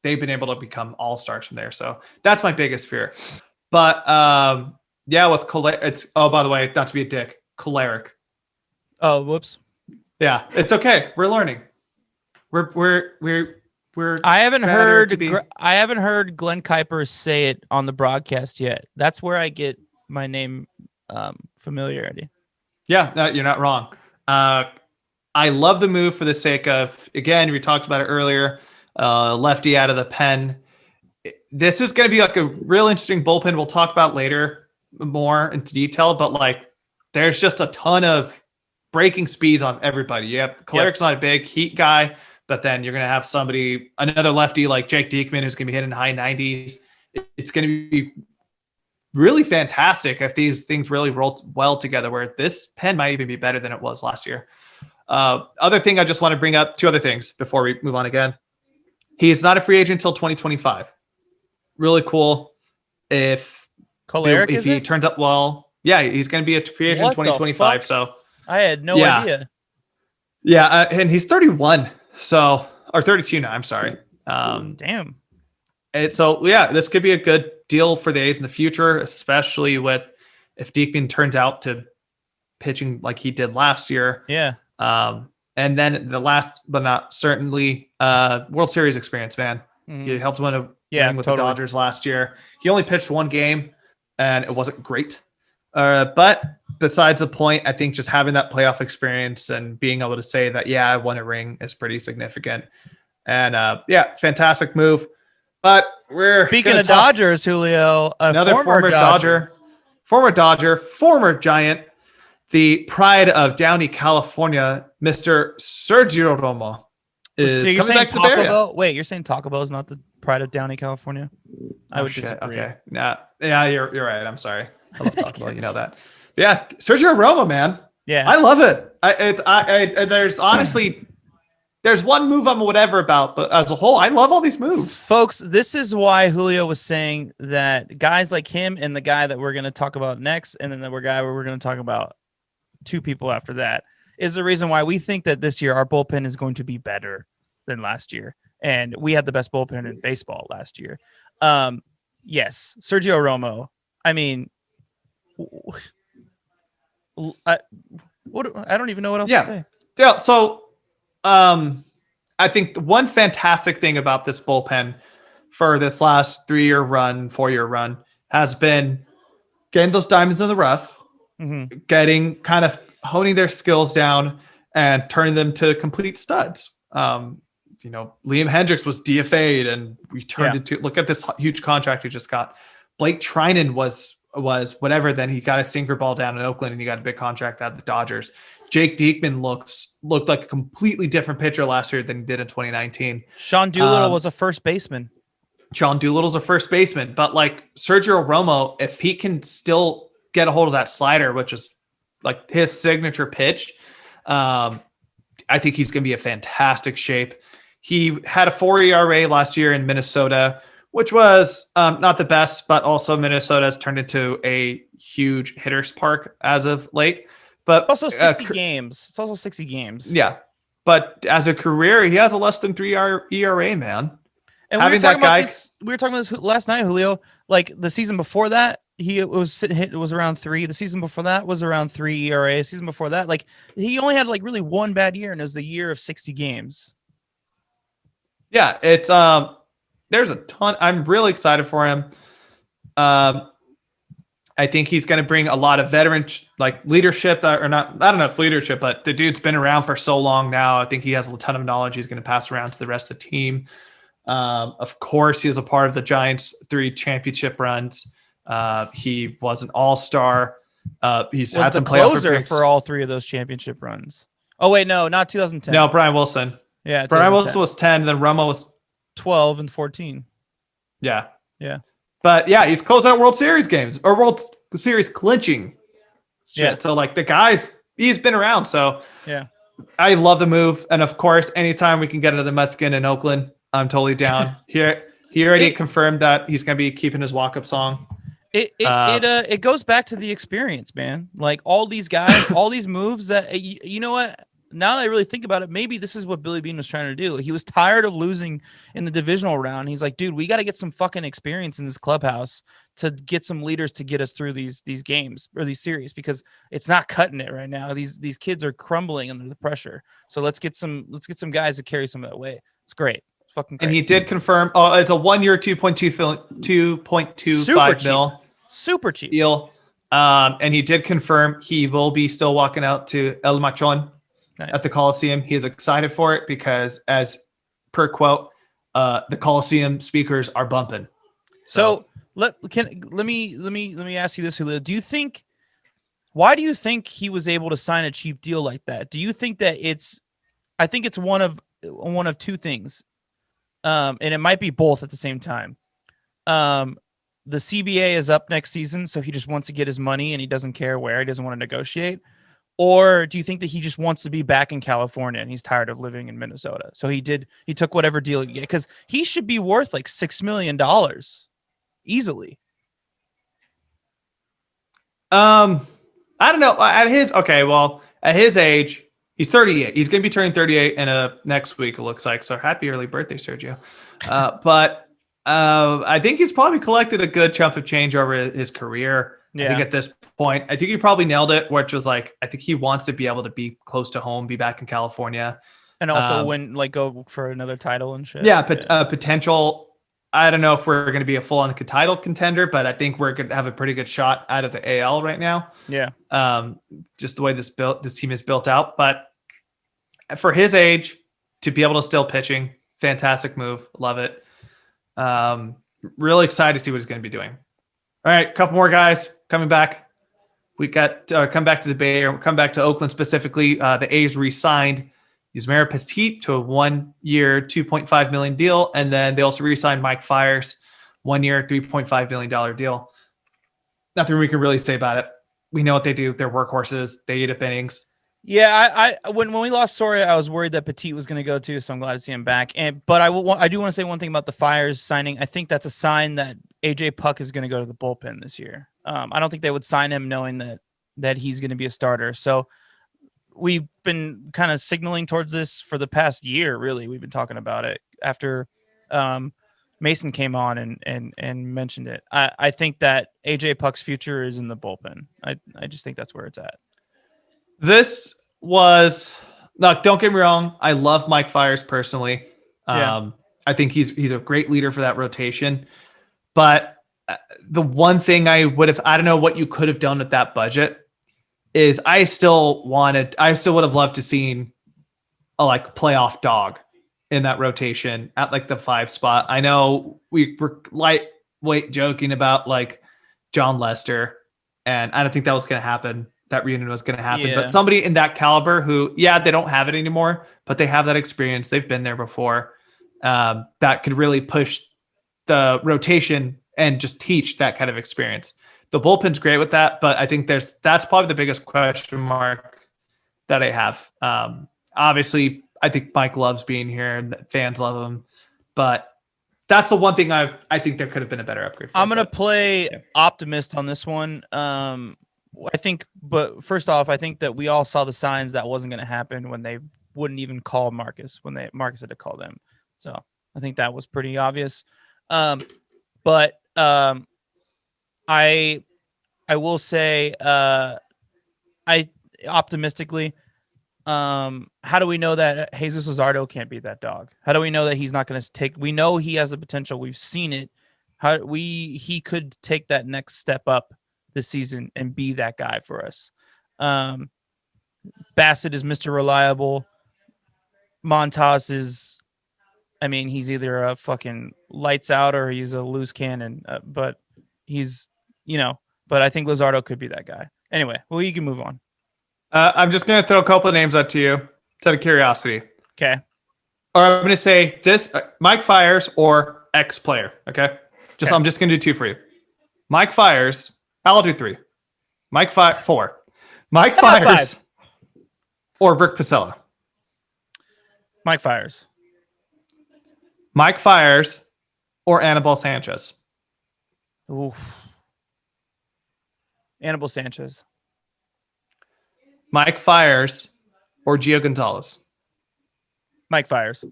they've been able to become all-stars from there. So that's my biggest fear. But with Kolarek, by the way, not to be a dick, Kolarek. Oh, whoops. Yeah, it's okay. We're learning. I haven't heard Glenn Kuiper say it on the broadcast yet. That's where I get my name familiarity. Yeah, no, you're not wrong. I love the move for the sake of, again, we talked about it earlier, lefty out of the pen. This is going to be like a real interesting bullpen we'll talk about later more into detail, but like there's just a ton of breaking speeds on everybody. Kolarik's not a big heat guy, but then you're going to have another lefty like Jake Diekman, who's going to be hitting high 90s. It's going to be really fantastic if these things really roll well together, where this pen might even be better than it was last year. Other thing I just want to bring up, 2 other things before we move on again. He is not a free agent until 2025. Really cool. If he turns up well, he's going to be a free agent in 2025. So I had no idea. Yeah, and he's 31, or 32 now. I'm sorry. Damn. This could be a good deal for the A's in the future, especially if Diekman turns out to pitching like he did last year. Yeah. And then the last but not certainly World Series experience, man. Mm-hmm. He helped win with the Dodgers last year. He only pitched 1 game and it wasn't great. But besides the point, I think just having that playoff experience and being able to say that, I won a ring is pretty significant. And fantastic move. But speaking of Dodgers, Julio, another former Dodger, former Giant, the pride of Downey, California, Mr. Sergio Romo is coming back to the Bay Area. Wait, you're saying Taco Bell is not the pride of Downey, California? I would disagree. Okay. Nah. Yeah, you're right. I'm sorry. I love Taco Bell. You know that. Yeah, Sergio Romo, man. Yeah, I love it. There's honestly. There's one move I'm whatever about, but as a whole, I love all these moves. Folks, this is why Julio was saying that guys like him and the guy that we're going to talk about next, and then the guy we're going to talk about 2 people after that, is the reason why we think that this year our bullpen is going to be better than last year. And we had the best bullpen in baseball last year. Yes, Sergio Romo. I mean, I don't even know what else to say. Yeah, so... I think one fantastic thing about this bullpen for this last 4-year run has been getting those diamonds in the rough, getting kind of honing their skills down and turning them to complete studs. Liam Hendricks was DFA'd and we turned it to look at this huge contract he just got. Blake Trinan was whatever. Then he got a sinker ball down in Oakland and he got a big contract out of the Dodgers. Jake Diekman looked like a completely different pitcher last year than he did in 2019. Sean Doolittle was a first baseman. Sean Doolittle's a first baseman, but like Sergio Romo, if he can still get a hold of that slider, which is like his signature pitch, I think he's going to be a fantastic shape. He had a 4 ERA last year in Minnesota which was not the best, but also Minnesota has turned into a huge hitters park as of late. But It's also 60 games. It's also 60 games. Yeah. But as a career, he has a less than 3 ERA, man. And we were talking about this last night, Julio. Like the season before that, it was around 3. The season before that was around 3 ERA. The season before that, like he only had like really one bad year, and it was the year of 60 games. Yeah, it's there's a ton. I'm really excited for him. I think he's going to bring a lot of veteran like leadership, or not. I don't know if leadership, but the dude's been around for so long now. I think he has a ton of knowledge he's going to pass around to the rest of the team. Of course, he was a part of the Giants' 3 championship runs. He was an all-star. He's had some closer for all 3 of those championship runs. Oh wait, no, not 2010. No, Brian Wilson. Yeah, Brian Wilson was 10, then Romo was 12 and 14. Yeah. Yeah. But yeah, he's closed out World Series games or World Series clinching shit. Yeah. So like he's been around. So yeah, I love the move. And of course, anytime we can get another Mets skin in Oakland, I'm totally down. He already confirmed that he's going to be keeping his walk-up song. It goes back to the experience, man. Like all these guys, all these moves that, you know what? Now that I really think about it, maybe this is what Billy Beane was trying to do. He was tired of losing in the divisional round. He's like, dude, we got to get some fucking experience in this clubhouse to get some leaders to get us through these games or these series, because it's not cutting it right now. These kids are crumbling under the pressure. So let's get some guys to carry some of that weight. It's great. It's fucking great. And he did confirm, it's a 1 year, 2.25 mil. Super cheap deal. And he did confirm he will be still walking out to El Machon. Nice. At the Coliseum. He is excited for it because, as per quote, the Coliseum speakers are bumping. So let me ask you this, Julio. Why do you think he was able to sign a cheap deal like that? Do you think that I think it's one of 2 things. And it might be both at the same time. The CBA is up next season, so he just wants to get his money and he doesn't care where. He doesn't want to negotiate. Or do you think that he just wants to be back in California and he's tired of living in Minnesota? So he took whatever deal he get, because he should be worth like $6 million easily. I don't know. At his age, he's 38. He's going to be turning 38 in next week, it looks like. So happy early birthday, Sergio. But I think he's probably collected a good chunk of change over his career. Yeah. I think at this point, I think he probably nailed it, which was like, I think he wants to be able to be close to home, be back in California. And also go for another title and shit. Yeah, potential. I don't know if we're going to be a full-on title contender, but I think we're going to have a pretty good shot out of the AL right now. Yeah. Just the way this team is built out. But for his age, to be able to still pitching, fantastic move. Love it. Really excited to see what he's going to be doing. All right, a couple more guys coming back. We got come back to the Bay Area, come back to Oakland specifically. The A's re-signed Yusmeiro Petit to a 1 year, $2.5 million deal. And then they also re-signed Mike Fiers, 1 year, $3.5 million deal. Nothing we can really say about it. We know what they do. They're workhorses. They eat up innings. Yeah, when we lost Soria, I was worried that Petit was going to go too, so I'm glad to see him back. But I do want to say one thing about the Fiers signing. I think that's a sign that AJ Puck is going to go to the bullpen this year. I don't think they would sign him knowing that he's going to be a starter. So we've been kind of signaling towards this for the past year. Really, we've been talking about it after Mason came on and mentioned it. I think that AJ Puck's future is in the bullpen. I just think that's where it's at. This was look. Don't get me wrong. I love Mike Fiers personally. I think he's a great leader for that rotation. But the one thing I don't know what you could have done with that budget is I still would have loved to seen a playoff dog in that rotation at the 5 spot. I know we were lightweight joking about John Lester, and I don't think that was going to happen. That reunion was going to happen, but somebody in that caliber who, they don't have it anymore, but they have that experience. They've been there before. That could really push the rotation and just teach that kind of experience. The bullpen's great with that, but I think that's probably the biggest question mark that I have. Obviously, I think Mike loves being here and fans love him, but that's the one thing I think there could have been a better upgrade for. I'm gonna play optimist on this one. I think, but first off, I think that we all saw the signs that wasn't going to happen when they wouldn't even call Marcus when Marcus had to call them. So I think that was pretty obvious. But I will say, I optimistically, how do we know that Jesus Luzardo can't be that dog? How do we know that he's not going to take? We know he has the potential. We've seen it. He could take that next step up this season and be that guy for us. Bassett is Mr. Reliable. Montas is, I mean, he's either a fucking lights out or he's a loose cannon. But he's, but I think Luzardo could be that guy. Anyway, well, you can move on. I'm just going to throw a couple of names out to you out of curiosity. Okay. Or I'm going to say this, Mike Fiers or X player. Okay. I'm just going to do 2 for you. Mike Fiers. I'll do 3. Four. Mike Fiers or Rick Pacella. Mike Fiers. Mike Fiers or Anibal Sanchez. Oof. Anibal Sanchez. Mike Fiers or Gio Gonzalez. Mike Fiers.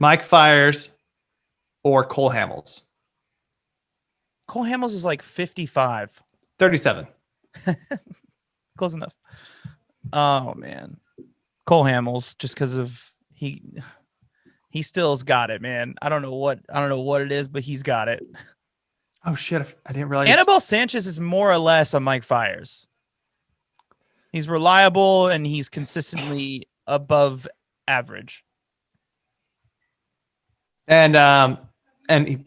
Mike Fiers or Cole Hamels. Cole Hamels is like 55. 37. Close enough. Oh man. Cole Hamels, just because of he still's got it, man. I don't know what it is, but he's got it. Oh shit. I didn't realize. Anibal Sanchez is more or less a Mike Fiers. He's reliable and he's consistently above average. And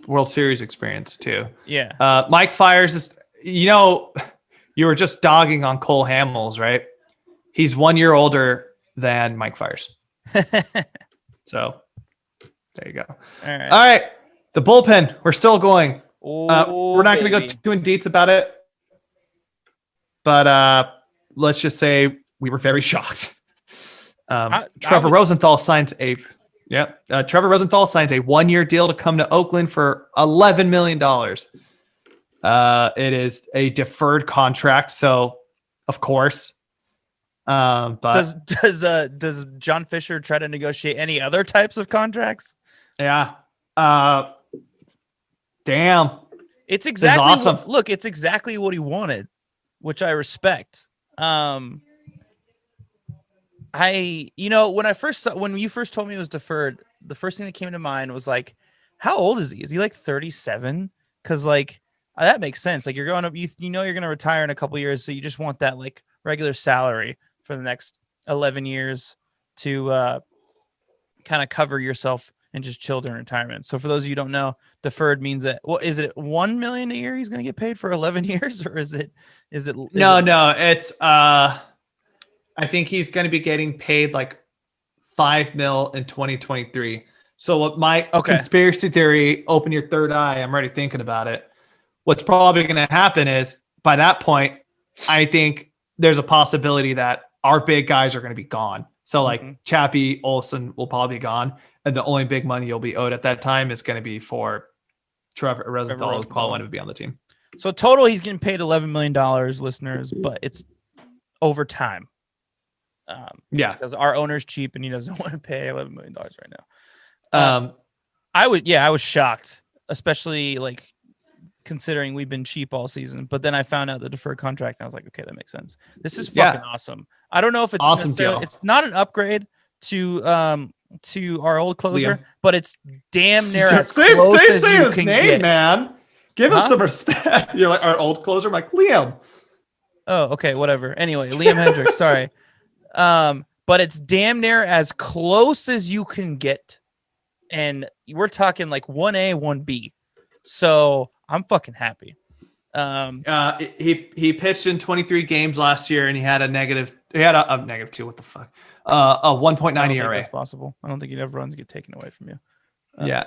World Series experience too. Yeah. Mike Fiers is, you were just dogging on Cole Hamels, right? He's 1 year older than Mike Fiers. So there you go. All right. The bullpen, we're still going. We're not going to go too in deets about it, but let's just say we were very shocked. Trevor Rosenthal signs a 1-year deal to come to Oakland for $11 million. It is a deferred contract, so of course. But does John Fisher try to negotiate any other types of contracts? Yeah. Damn. It's exactly awesome. It's exactly what he wanted, which I respect. When you first told me it was deferred, the first thing that came to mind was like, how old is he? Is he like 37? Because like that makes sense. Like you're going up, you're going to retire in a couple years, so you just want that like regular salary for the next 11 years to kind of cover yourself and just chill during retirement. So for those of you who don't know, deferred means that, well, is it $1 million a year he's going to get paid for 11 years, or is it? No, it's I think he's going to be getting paid like $5 million in 2023. So what my conspiracy theory, open your third eye, I'm already thinking about it. What's probably going to happen is by that point, I think there's a possibility that our big guys are going to be gone. So like Chappie, Olsen will probably be gone. And the only big money you'll be owed at that time is going to be for Trevor Rosenthal, who probably wanted to be on the team. So total, he's getting paid $11 million, listeners, but it's over time. Because our owner's cheap and he doesn't want to pay $11 million right now. I was shocked, especially like considering we've been cheap all season. But then I found out the deferred contract and I was like, okay, that makes sense. This is fucking awesome. I don't know if it's awesome deal. It's not an upgrade to our old closer, Liam. But it's damn near as close as you his can name, get. Man. Give him some respect. You're like our old closer. I'm like, Liam. Oh, okay, whatever. Anyway, Liam Hendricks, sorry. But it's damn near as close as you can get. And we're talking like 1A, 1B. So I'm fucking happy. He pitched in 23 games last year and he had a -2. What the fuck? A 1.9 ERA. That's possible. I don't think enough runs get taken away from you.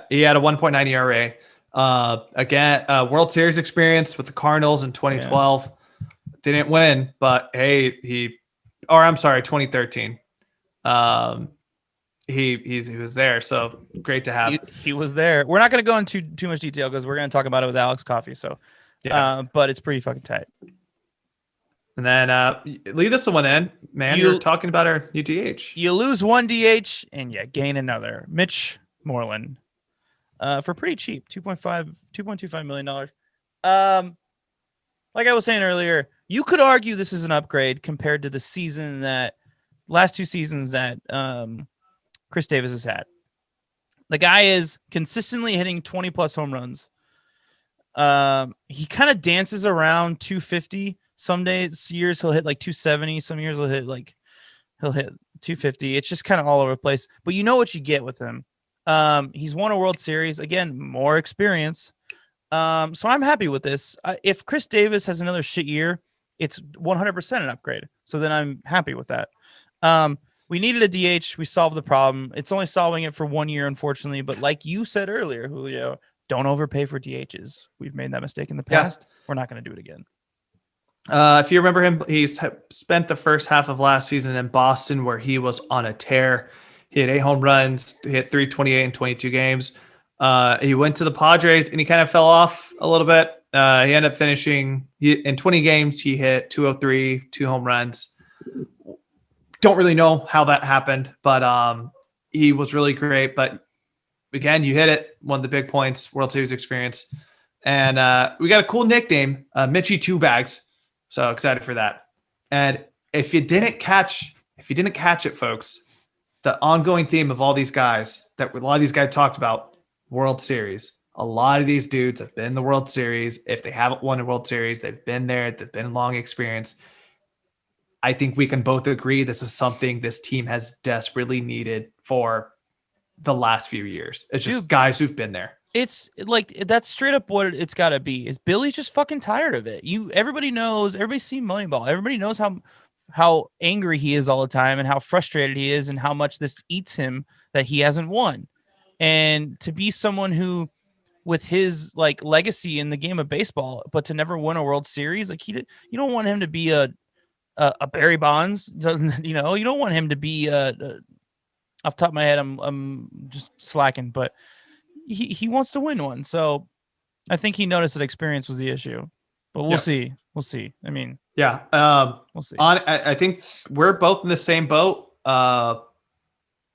He had a 1.9 ERA. Again, World Series experience with the Cardinals in 2012. Yeah. Didn't win, but hey, 2013. he was there. So great to have. He was there. We're not going to go into too much detail because we're going to talk about it with Alex Coffey. So, but it's pretty fucking tight. And then lead this one in, man. You're talking about our new DH. You lose one DH and you gain another. Mitch Moreland for pretty cheap, $2.25 million. Like I was saying earlier, you could argue this is an upgrade compared to the last 2 seasons that Chris Davis has had. The guy is consistently hitting 20 plus home runs. He kind of dances around 250. Some years he'll hit like 270. Some years he'll hit 250. It's just kind of all over the place. But you know what you get with him. He's won a World Series. Again, more experience. So I'm happy with this. If Chris Davis has another shit year, it's 100% an upgrade. So then I'm happy with that. We needed a DH. We solved the problem. It's only solving it for 1 year, unfortunately. But like you said earlier, Julio, don't overpay for DHs. We've made that mistake in the past. Yeah. We're not going to do it again. If you remember him, he's spent the first half of last season in Boston where he was on a tear. He had 8 home runs, he hit 328 in 22 games. He went to the Padres and he kind of fell off a little bit. He ended up finishing in 20 games. He hit 203, 2 home runs. Don't really know how that happened, but he was really great. But again, you hit it. One of the big points, World Series experience. And we got a cool nickname, Mitchie Two Bags. So excited for that. And if you didn't catch it, folks, the ongoing theme of all these guys that a lot of these guys talked about, World Series. A lot of these dudes have been in the World Series. If they haven't won a World Series, they've been there. They've been long experience. I think we can both agree this is something this team has desperately needed for the last few years. It's just guys who've been there. It's like that's straight up what it's got to be. Is Billy's just fucking tired of it? Everybody knows. Everybody's seen Moneyball. Everybody knows how angry he is all the time and how frustrated he is and how much this eats him that he hasn't won. And to be someone who, with his like legacy in the game of baseball, but to never win a World Series, like you don't want him to be a Barry Bonds. You don't want him to be off the top of my head. I'm just slacking, but. He wants to win one, so I think he noticed that experience was the issue. But we'll see. We'll see. I mean, we'll see. I think we're both in the same boat.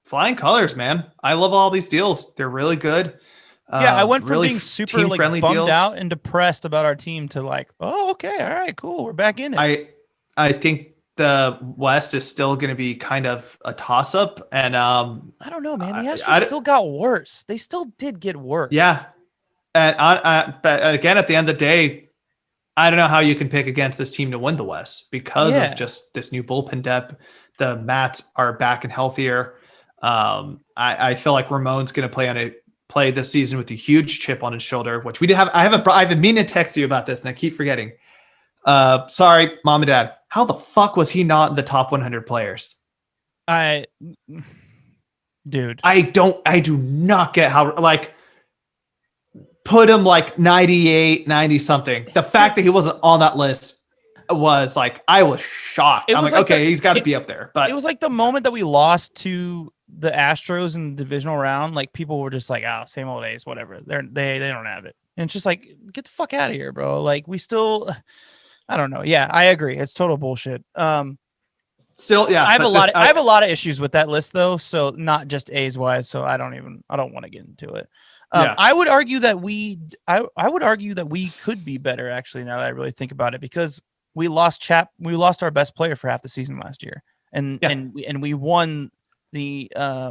Flying colors, man. I love all these deals. They're really good. I went from really being super like bummed deals. Out and depressed about our team to like, oh, okay, all right, cool, we're back in it. I think the West is still going to be kind of a toss-up, and I don't know, man. The Astros still got worse. They still did get worse. Yeah, and but again, at the end of the day, I don't know how you can pick against this team to win the West because of just this new bullpen depth. The Mats are back and healthier. I feel like Ramon's going to play this season with a huge chip on his shoulder, which we did have. I've been meaning to text you about this, and I keep forgetting. Sorry, Mom and Dad. How the fuck was he not in the top 100 players? Dude, I do not get how, like, put him like 98, 90 something. The fact that he wasn't on that list was like, I was shocked. I'm like, okay, he's got to be up there. But it was like the moment that we lost to the Astros in the divisional round, like people were just like, oh, same old A's, whatever. They don't have it. And it's just like, get the fuck out of here, bro. Like we still, I don't know. Yeah, I agree. It's total bullshit. Still, yeah. I have a lot of issues with that list though. So not just A's wise. So I don't want to get into it. I would argue that we could be better actually. Now that I really think about it, because we lost our best player for half the season last year, and we won the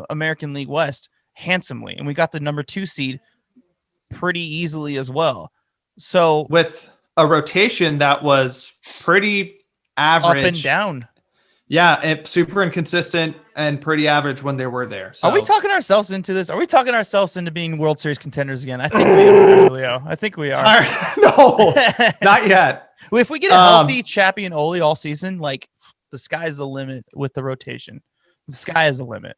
American League West handsomely, and we got the number 2 seed pretty easily as well. So with a rotation that was pretty average, up and down. Yeah, super inconsistent and pretty average when they were there. So. Are we talking ourselves into this? Are we talking ourselves into being World Series contenders again? I think we are, Julio. I think we are. No, not yet. If we get a healthy Chappie and Oli all season, like the sky's the limit with the rotation. The sky is the limit.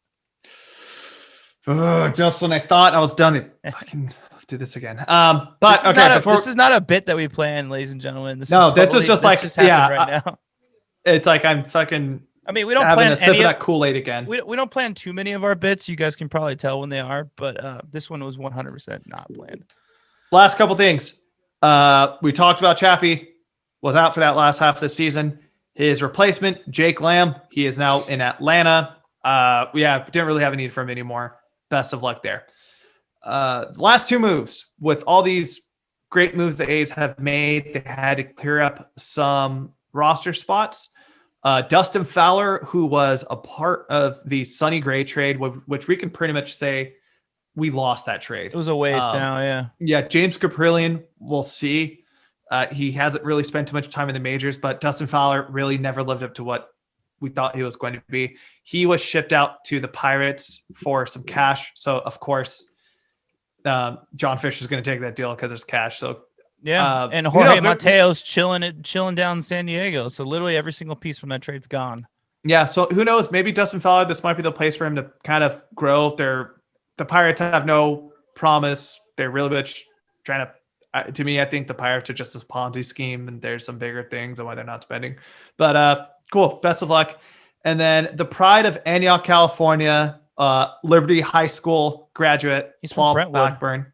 Just when I thought I was done, fucking do this again. But this is not a bit that we plan, ladies and gentlemen. This is just like right now. It's like I'm I mean, we don't having plan a sip of that Kool-Aid again. We don't plan too many of our bits. You guys can probably tell when they are, but this one was 100% not planned. Last couple things. We talked about Chappie, was out for that last half of the season. His replacement, Jake Lamb, he is now in Atlanta. Didn't really have a need for him anymore. Best of luck there. Last two moves. With all these great moves the A's have made, they had to clear up some roster spots. Dustin Fowler, who was a part of the Sonny Gray trade, which we can pretty much say we lost that trade. It was a waste now, yeah. Yeah, James Caprillion, we'll see. He hasn't really spent too much time in the majors, but Dustin Fowler really never lived up to what we thought he was going to be. He was shipped out to the Pirates for some cash. So, of course, John Fisher's going to take that deal because there's cash. So, yeah. And Jorge Mateo's chilling down in San Diego. So, literally every single piece from that trade's gone. Yeah. So, who knows? Maybe Dustin Fowler, this might be the place for him to kind of grow. The Pirates have no promise. They're really much trying to. To me, I think the Pirates are just a Ponzi scheme, and there's some bigger things on why they're not spending. But cool. Best of luck. And then the pride of Antioch, California, Liberty High School graduate, he's Paul from Brentwood. Blackburn.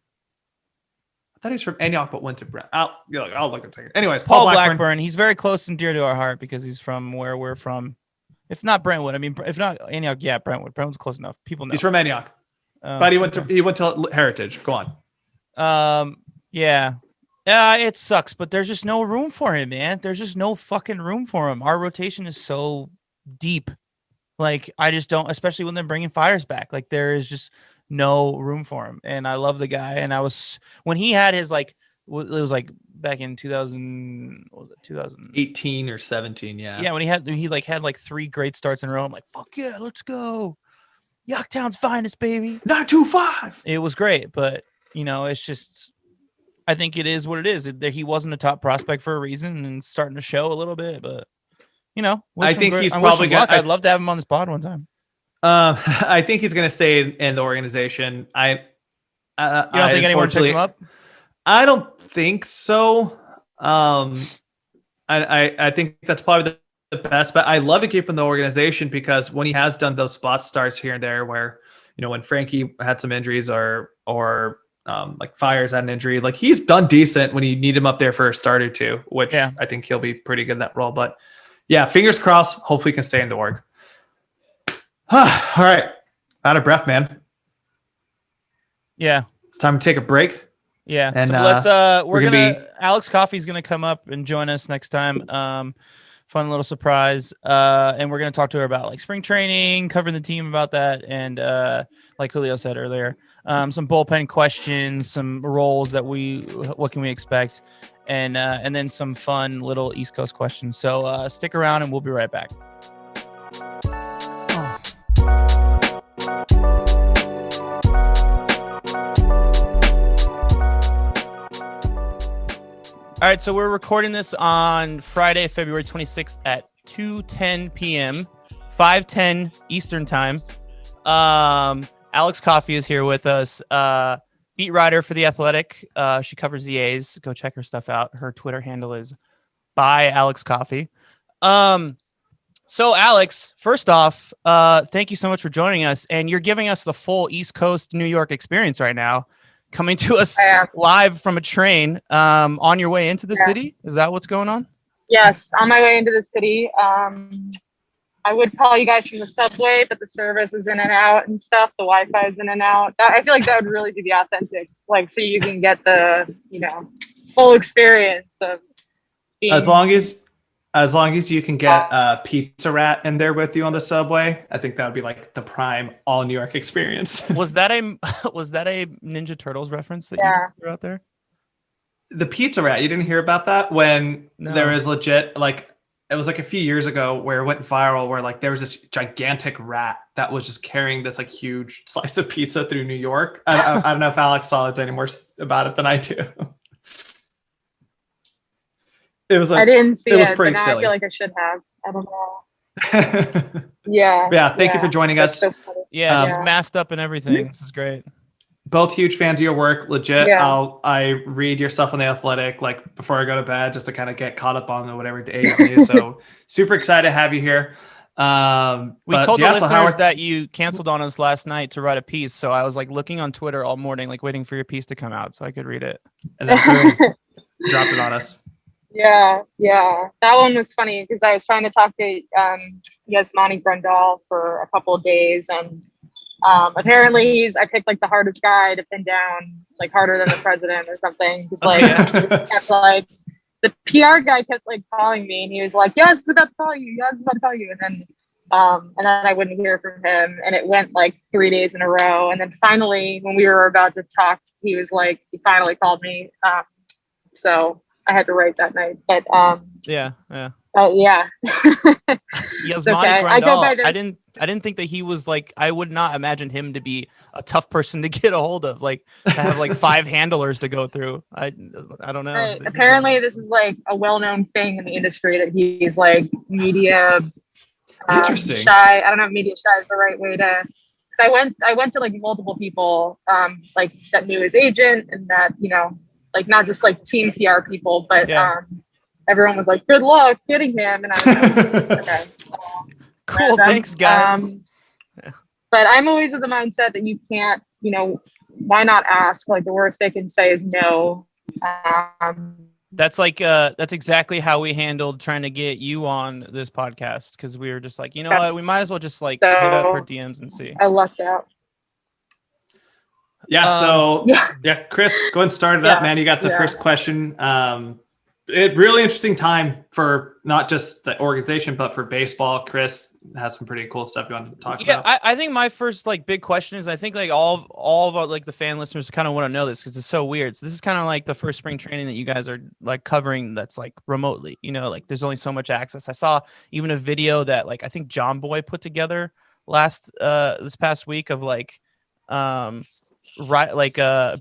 I thought he was from Antioch, but went to Brent. I'll look at it. Anyways, Paul Blackburn. He's very close and dear to our heart because he's from where we're from. If not Brentwood, I mean, if not Antioch, yeah, Brentwood. Brentwood's close enough. People know. He's from Antioch, but he went to Heritage. Go on. Yeah, it sucks, but there's just no room for him, man. There's just no fucking room for him. Our rotation is so deep. Like, I just don't, especially when they're bringing Fires back. Like, there is just no room for him. And I love the guy. And when he had his, like, it was like back in 2018 or 17, yeah. Yeah, when he had like 3 great starts in a row. I'm like, fuck yeah, let's go. Yorktown's finest, baby. 925. It was great, but, it's just... I think it is what it is. He wasn't a top prospect for a reason and starting to show a little bit, but I think he's probably good. I'd love to have him on this pod one time. I think he's going to stay in the organization. You don't think anyone picks him up? I don't think so. I think that's probably the best, but I love to keep him in the organization because when he has done those spot starts here and there where, when Frankie had some injuries or like Fires had an injury, like he's done decent when you need him up there for a start or two, which I think he'll be pretty good in that role. But yeah, fingers crossed. Hopefully he can stay in the org. All right. Out of breath, man. Yeah. It's time to take a break. Yeah. And so let's, Alex Coffey's going to come up and join us next time. Fun little surprise. And we're going to talk to her about like spring training, covering the team about that. And like Julio said earlier, some bullpen questions, some roles that what can we expect? And then some fun little East Coast questions. So stick around and we'll be right back. All right, so we're recording this on Friday, February 26th at 2:10 p.m., 5:10 Eastern time. Alex Coffey is here with us, beat writer for The Athletic. She covers the A's. Go check her stuff out. Her Twitter handle is by Alex Coffey. So Alex, first off, thank you so much for joining us. And you're giving us the full East Coast New York experience right now, coming to us live from a train on your way into the city. Is that what's going on? Yes, on my way into the city. I would call you guys from the subway, but the service is in and out and stuff. The Wi-Fi is in and out. I feel like that would really be the authentic, like, so you can get the, full experience of being. As long as you can get Pizza Rat in there with you on the subway, I think that would be like the prime all New York experience. Was that a Ninja Turtles reference that you threw out there? The Pizza Rat, you didn't hear about that when there was legit, like, it was like a few years ago where it went viral where like there was this gigantic rat that was just carrying this like huge slice of pizza through New York. I don't know if Alex saw any more about it than I do. It was like, I didn't see it, was pretty but now silly. I feel like I should have. I don't know. Yeah. Thank you for joining us. So funny. Yeah, she's masked up and everything. This is great. Both huge fans of your work, legit. Yeah. I read your stuff on The Athletic like before I go to bed just to kind of get caught up on whatever the A's news. So super excited to have you here. We told the listeners that you canceled on us last night to write a piece, so I was like looking on Twitter all morning, like waiting for your piece to come out so I could read it. And then boom, dropped it on us. Yeah. That one was funny because I was trying to talk to Yasmani Grandal for a couple of days, and apparently I picked like the hardest guy to pin down, like harder than the president or something. Because like kept, like the PR guy kept like calling me, and he was like, "Yes, it's about to call you. Yes, it's about to call you." And then I wouldn't hear from him, and it went like 3 days in a row. And then finally, when we were about to talk, he finally called me. So I had to write that night, but yeah. Yasmani Grandal, I didn't think that he was like, I would not imagine him to be a tough person to get a hold of, like to have like 5 handlers to go through. I don't know. Right. Apparently this is like a well-known thing in the industry that he's like media interesting shy. I don't know if media shy is the right way to, because I went to like multiple people like that knew his agent, and that, you know, like not just like team PR people, but everyone was like, good luck getting him. And I was like, okay. Cool. Thanks, guys. But I'm always of the mindset that you can't, you know, why not ask? Like the worst they can say is no. That's exactly how we handled trying to get you on this podcast, because we were just like, you know what, we might as well just like hit up her DMs and see. I lucked out. Yeah. Chris, go ahead and start it up, man. You got the first question. Really interesting time for not just the organization, but for baseball. Chris has some pretty cool stuff you want to talk about. I think my first like big question is, I think like all of our, like the fan listeners kind of want to know this because it's so weird. So this is kind of like the first spring training that you guys are like covering that's like remotely, you know, like there's only so much access. I saw even a video that like I think John Boy put together this past week of like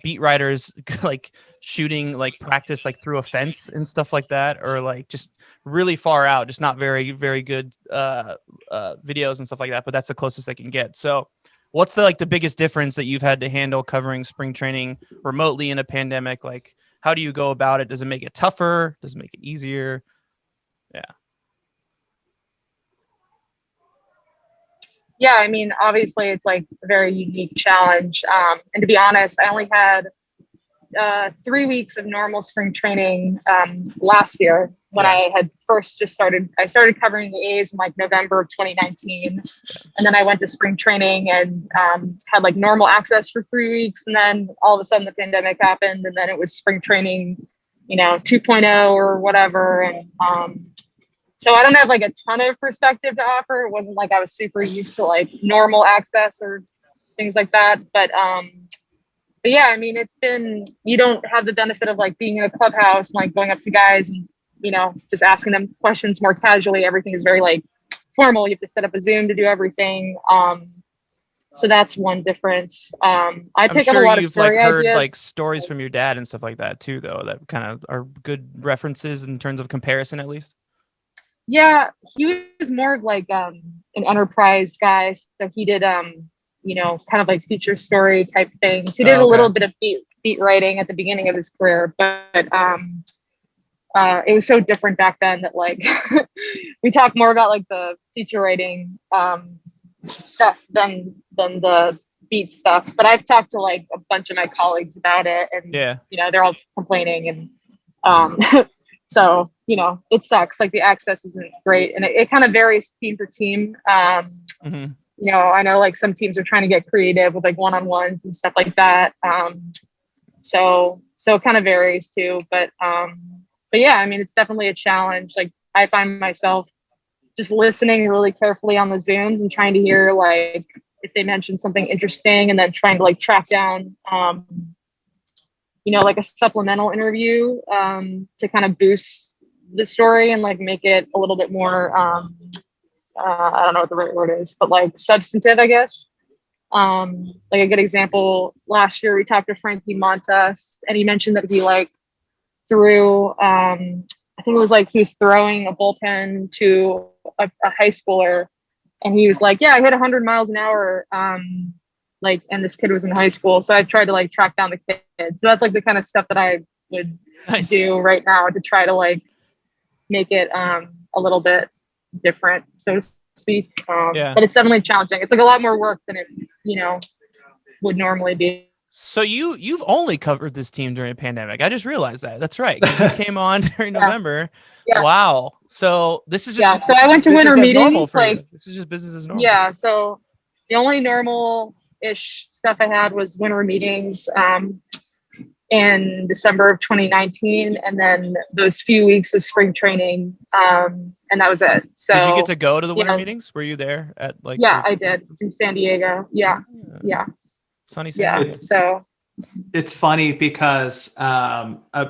beat writers like shooting like practice like through a fence and stuff like that, or like just really far out, just not very, very good videos and stuff like that, but that's the closest I can get. So what's the biggest difference that you've had to handle covering spring training remotely in a pandemic? Like, how do you go about it? Does it make it tougher? Does it make it easier? Yeah, I mean, obviously it's like a very unique challenge. And to be honest, I only had 3 weeks of normal spring training last year when I had first just started. I started covering the A's in like November of 2019. And then I went to spring training and had like normal access for 3 weeks. And then all of a sudden the pandemic happened, and then it was spring training, you know, 2.0 or whatever. And so I don't have like a ton of perspective to offer. It wasn't like I was super used to like normal access or things like that. But yeah, I mean, it's been, you don't have the benefit of like being in a clubhouse and like going up to guys and, you know, just asking them questions more casually. Everything is very like formal. You have to set up a Zoom to do everything. So that's one difference. I pick up a lot of story like heard ideas. Like stories from your dad and stuff like that too, though, that kind of are good references in terms of comparison, at least. Yeah, he was more of like an enterprise guy. So he did, you know, kind of like feature story type things. He did a little bit of beat writing at the beginning of his career, but it was so different back then that like we talk more about like the feature writing stuff than the beat stuff. But I've talked to like a bunch of my colleagues about it, and you know, they're all complaining, and so, you know, it sucks. Like the access isn't great, and it kind of varies team for team. You know, I know like some teams are trying to get creative with like one-on-ones and stuff like that. So it kind of varies too. But yeah, I mean, it's definitely a challenge. Like I find myself just listening really carefully on the Zooms and trying to hear like if they mention something interesting, and then trying to like track down you know, like a supplemental interview to kind of boost the story and like make it a little bit more, I don't know what the right word is, but like substantive, I guess. Like a good example, last year we talked to Frankie Montas, and he mentioned that he like threw, I think it was like he was throwing a bullpen to a high schooler, and he was like, yeah, I hit 100 miles an hour. Like, and this kid was in high school. So I tried to like track down the kid. So that's like the kind of stuff that I would do right now to try to like make it a little bit different, so to speak. Yeah. But it's definitely challenging. It's like a lot more work than it, would normally be. So you've only covered this team during a pandemic. I just realized that. That's right. 'Cause you came on during November. Yeah. Wow. So this is just So I went to winter meetings. This is just business as normal. Yeah. So the only normal-ish stuff I had was winter meetings in December of 2019, and then those few weeks of spring training, and that was it. So did you get to go to the winter meetings? Were you there at like? Yeah, I did in San Diego. Yeah. Sunny San Diego. So it's funny because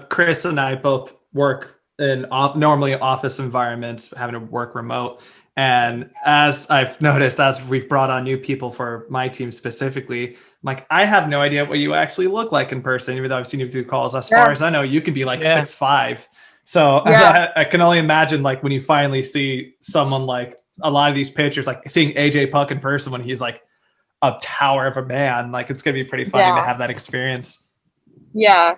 Chris and I both work in normally office environments, having to work remote. And as I've noticed, as we've brought on new people for my team specifically, I'm like, I have no idea what you actually look like in person, even though I've seen you do calls. As far as I know, you can be like 6'5". So I can only imagine like when you finally see someone like a lot of these pictures, like seeing AJ Puck in person when he's like a tower of a man, like it's gonna be pretty funny to have that experience. Yeah,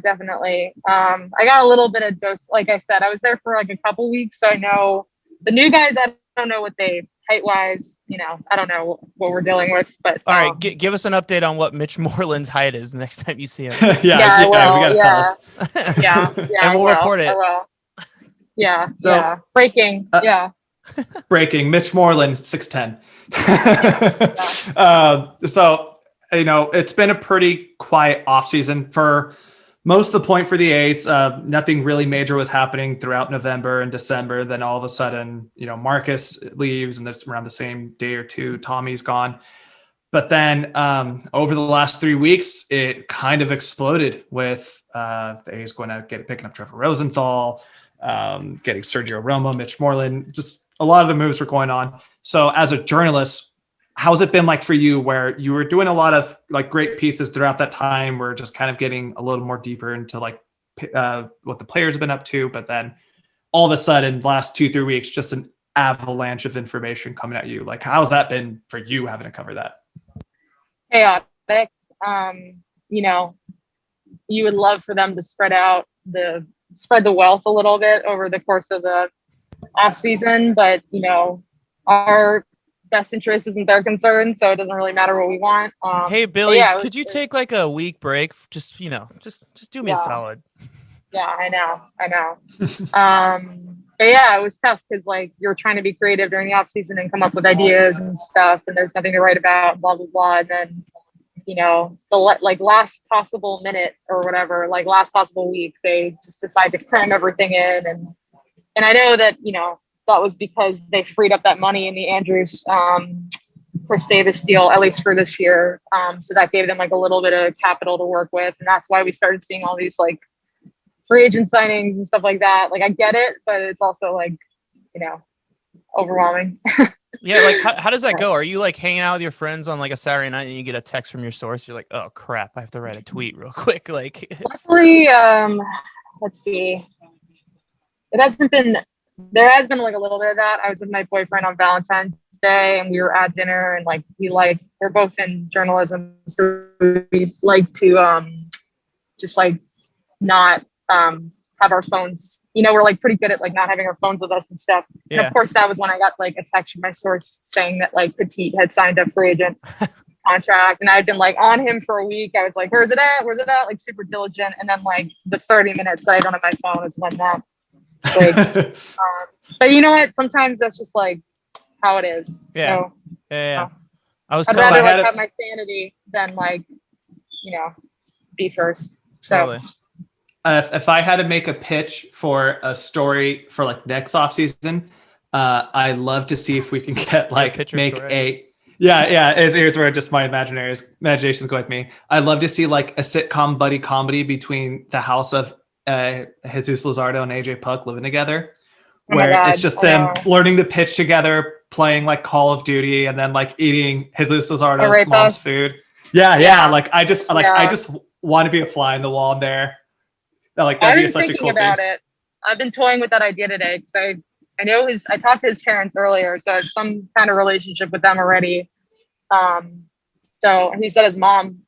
definitely. I got a little bit of dose. Like I said, I was there for like a couple weeks, so I know the new guys. I don't know what they height wise. I don't know what we're dealing with. But all right, give us an update on what Mitch Moreland's height is next time you see him. We gotta tell us. Yeah, and we'll report it. I will. Yeah. Breaking. Breaking. Mitch Moreland, 6'10". So it's been a pretty quiet off season for most of the point for the A's. Nothing really major was happening throughout November and December. Then all of a sudden, Marcus leaves, and that's around the same day or two, Tommy's gone. But then over the last 3 weeks, it kind of exploded with the A's picking up Trevor Rosenthal, getting Sergio Romo, Mitch Moreland. Just a lot of the moves were going on. So as a journalist, how's it been like for you, where you were doing a lot of like great pieces throughout that time? We're just kind of getting a little more deeper into like what the players have been up to, but then all of a sudden, last 2-3 weeks, just an avalanche of information coming at you. Like, how's that been for you having to cover that? Chaotic. You would love for them to spread the wealth a little bit over the course of the off season, but our best interest isn't their concern, so it doesn't really matter what we want. Hey Billy, could you take like a week break? Just do me a solid. Yeah, I know. But it was tough because like you're trying to be creative during the off season and come up with ideas and stuff, and there's nothing to write about, blah blah blah. And then the last possible minute or whatever, like last possible week, they just decide to cram everything in, and I know that that was because they freed up that money in the Andrus Chris Davis deal, at least for this year. So that gave them like a little bit of capital to work with. And that's why we started seeing all these like free agent signings and stuff like that. Like I get it, but it's also like, overwhelming. Yeah. Like how does that go? Are you like hanging out with your friends on like a Saturday night and you get a text from your source? You're like, oh crap, I have to write a tweet real quick. Like luckily, let's see. There has been like a little bit of that. I was with my boyfriend on Valentine's Day and we were at dinner, and like we're both in journalism, so we like to just like not have our phones. We're like pretty good at like not having our phones with us and stuff. Yeah. And of course that was when I got like a text from my source saying that like Petit had signed a free agent contract, and I'd been like on him for a week. I was like, where's it at? Like super diligent. And then like the 30 minutes that I don't have my phone is when that breaks. But you know what? Sometimes that's just like how it is. Yeah. So, yeah. I'd rather have my sanity than like, be first. So. Totally. If I had to make a pitch for a story for like next off season, I'd love to see if we can get like here's where just my imagination's going with me. I'd love to see like a sitcom buddy comedy between the house of Jesus Luzardo and AJ Puck living together, where it's just them learning to pitch together, playing like Call of Duty, and then like eating Jesus Luzardo's mom's food. Yeah. Like I just want to be a fly in the wall there. Like that'd be such a cool thing. It. I've been toying with that idea today because I know I talked to his parents earlier, so I have some kind of relationship with them already. So he said his mom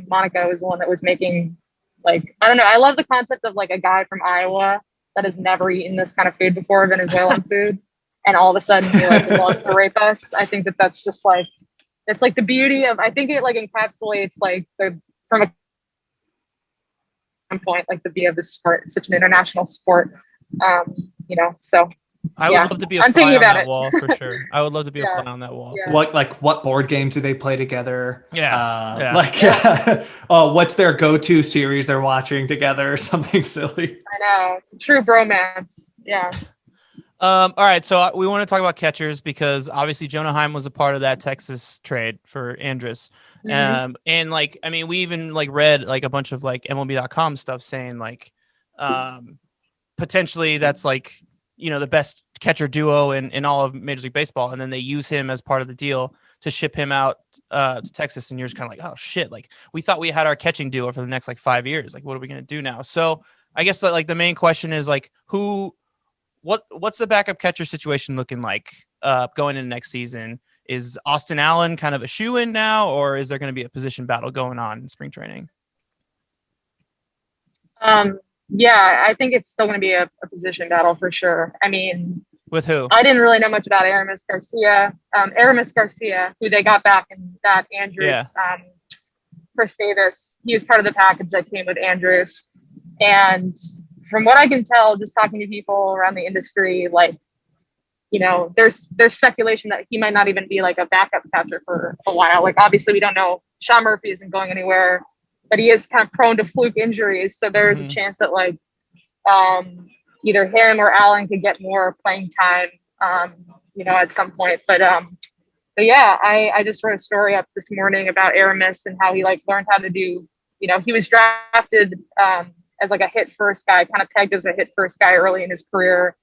Monica was the one that was making, like, I don't know. I love the concept of like a guy from Iowa that has never eaten this kind of food before, Venezuelan food. and all of a sudden he like wants to rape us. I think that's just like, it's like the beauty of, I think it like encapsulates like from a point, like the beauty of the sport. It's such an international sport. So I would love to be a fly on that wall for sure. I would love to be a fly on that wall. Yeah. What board games do they play together? Yeah. What's their go-to series they're watching together or something silly? I know, it's a true bromance. Yeah. All right, so we want to talk about catchers because obviously Jonah Heim was a part of that Texas trade for Andrus. And like, I mean, we even like read like a bunch of like MLB.com stuff saying like potentially that's like, the best catcher duo in all of Major League Baseball. And then they use him as part of the deal to ship him out to Texas. And you're just kind of like, oh shit. Like we thought we had our catching duo for the next like 5 years. Like, what are we going to do now? So I guess like the main question is like, what's the backup catcher situation looking like going into next season? Is Austin Allen kind of a shoe-in now, or is there going to be a position battle going on in spring training? Yeah, I think it's still going to be a position battle for sure. I mean, with who? I didn't really know much about Rms Garcia, who they got back in that Andrus, Chris Davis. He was part of the package that came with Andrus. And from what I can tell, just talking to people around the industry, like, there's speculation that he might not even be like a backup catcher for a while. Like, obviously we don't know. Sean Murphy isn't going anywhere, but he is kind of prone to fluke injuries. So there's a chance that like either him or Allen could get more playing time, at some point. But yeah, I just wrote a story up this morning about Aramis and how he like learned how to do, he was drafted as like a hit first guy, kind of pegged as a hit first guy early in his career.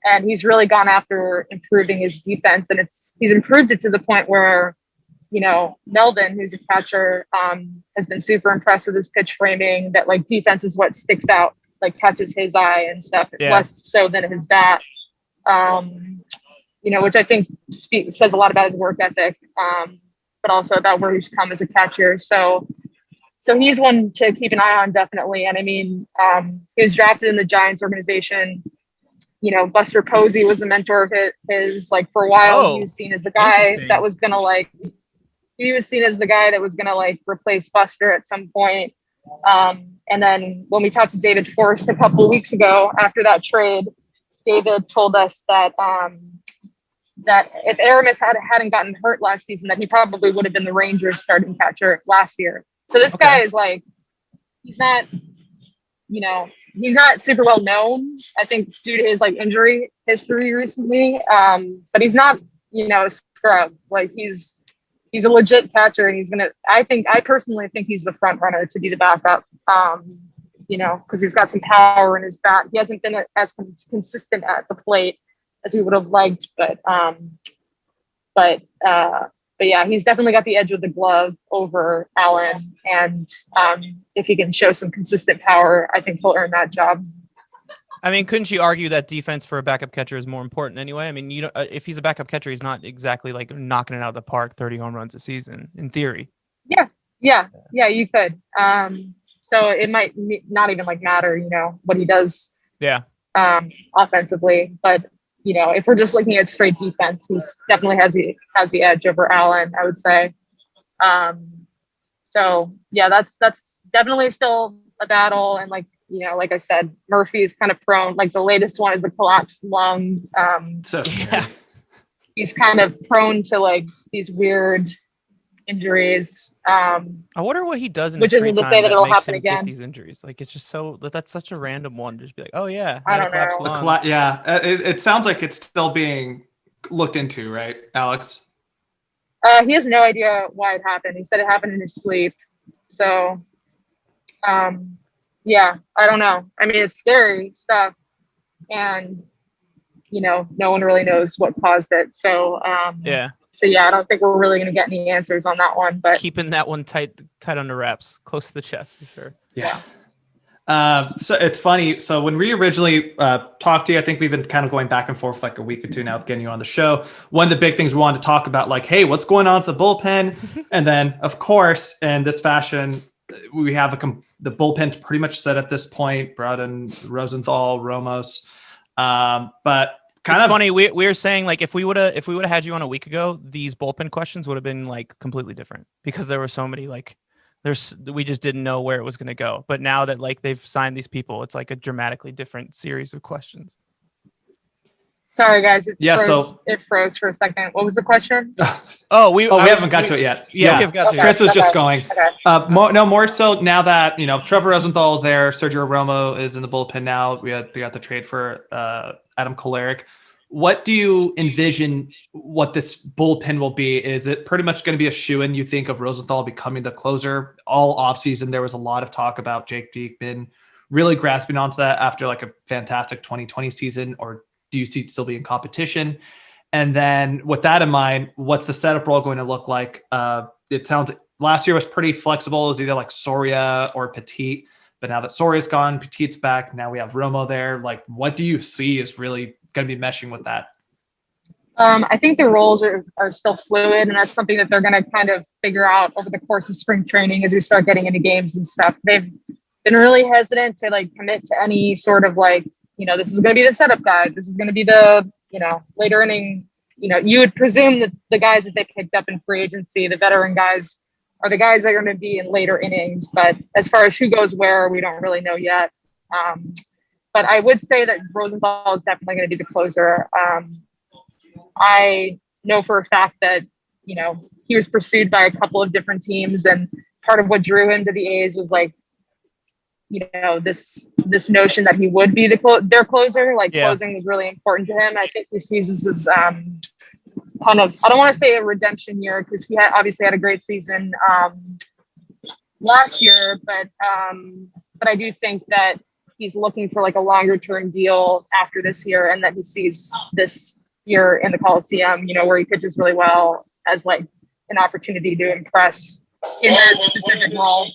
And he's really gone after improving his defense. And he's improved it to the point where, Melvin, who's a catcher, has been super impressed with his pitch framing, that like defense is what sticks out, like catches his eye and stuff, less so than his bat, which I think says a lot about his work ethic, but also about where he's come as a catcher. So he's one to keep an eye on, definitely. And I mean, he was drafted in the Giants organization. Buster Posey was a mentor of his, like for a while. He was seen as the guy that was going to replace Buster at some point. And then when we talked to David Forrest a couple of weeks ago after that trade, David told us that that if Aramis hadn't gotten hurt last season, that he probably would have been the Rangers starting catcher last year. So this guy is like, he's not super well known, I think, due to his like injury history recently. But he's not, a scrub. Like he's a legit catcher, and I personally think he's the front runner to be the backup. Because he's got some power in his bat. He hasn't been as consistent at the plate as we would have liked, but yeah, he's definitely got the edge of the glove over Allen. And if he can show some consistent power, I think he'll earn that job. I mean, couldn't you argue that defense for a backup catcher is more important anyway? I mean, if he's a backup catcher, he's not exactly like knocking it out of the park, 30 home runs a season, in theory. Yeah, you could. So it might not even like matter, what he does. Yeah. Offensively, but if we're just looking at straight defense, he definitely has the edge over Allen, I would say. So yeah, that's definitely still a battle. And like I said, Murphy is kind of prone. Like the latest one is the collapsed lung. He's kind of prone to like these weird injuries. I wonder what he does in which his free isn't to time say that it'll makes happen him again. get these injuries. Like it's just that's such a random one. Just be like, oh yeah, I don't know. It sounds like it's still being looked into, right, Alex? He has no idea why it happened. He said it happened in his sleep. So, yeah, I don't know. I mean, it's scary stuff, and no one really knows what caused it. So, yeah. So yeah, I don't think we're really going to get any answers on that one. But keeping that one tight under wraps, close to the chest for sure. Yeah. So it's funny. So when we originally talked to you, I think we've been kind of going back and forth for like a week or two now with getting you on the show. One of the big things we wanted to talk about, like, hey, what's going on with the bullpen? And then, of course, in this fashion, we have the bullpen's pretty much set at this point. Brought in Rosenthal, Ramos, but It's funny. We were saying like if we would have had you on a week ago, these bullpen questions would have been like completely different because there were so many like we just didn't know where it was going to go. But now that like they've signed these people, it's like a dramatically different series of questions. Sorry, guys. It froze for a second. What was the question? We haven't got to it yet. Yeah, we've got to. Chris was just going. Okay. More so now that Trevor Rosenthal is there, Sergio Romo is in the bullpen now. We got the trade for Adam Kolarek. What do you envision? What this bullpen will be? Is it pretty much going to be a shoo-in? You think of Rosenthal becoming the closer? All offseason, there was a lot of talk about Jake Beekman really grasping onto that after like a fantastic 2020 season, or do you see it still being competition? And then with that in mind, what's the setup role going to look like? It sounds last year was pretty flexible. It was either like Soria or Petit, but now that Soria's gone, Petit's back. Now we have Romo there. Like, what do you see is really going to be meshing with that? I think the roles are still fluid, and that's something that they're going to kind of figure out over the course of spring training as we start getting into games and stuff. They've been really hesitant to like commit to any sort of like, this is going to be the setup guy. This is going to be the, later inning, you would presume that the guys that they picked up in free agency, the veteran guys, are the guys that are going to be in later innings. But as far as who goes where, we don't really know yet. But I would say that Rosenthal is definitely going to be the closer. I know for a fact that, he was pursued by a couple of different teams, and part of what drew him to the A's was like, this notion that he would be their closer. Like closing was really important to him. I think he sees this as kind of, I don't want to say a redemption year because he obviously had a great season last year, but I do think that he's looking for like a longer term deal after this year, and that he sees this year in the Coliseum, where he pitches really well as like an opportunity to impress in that specific role.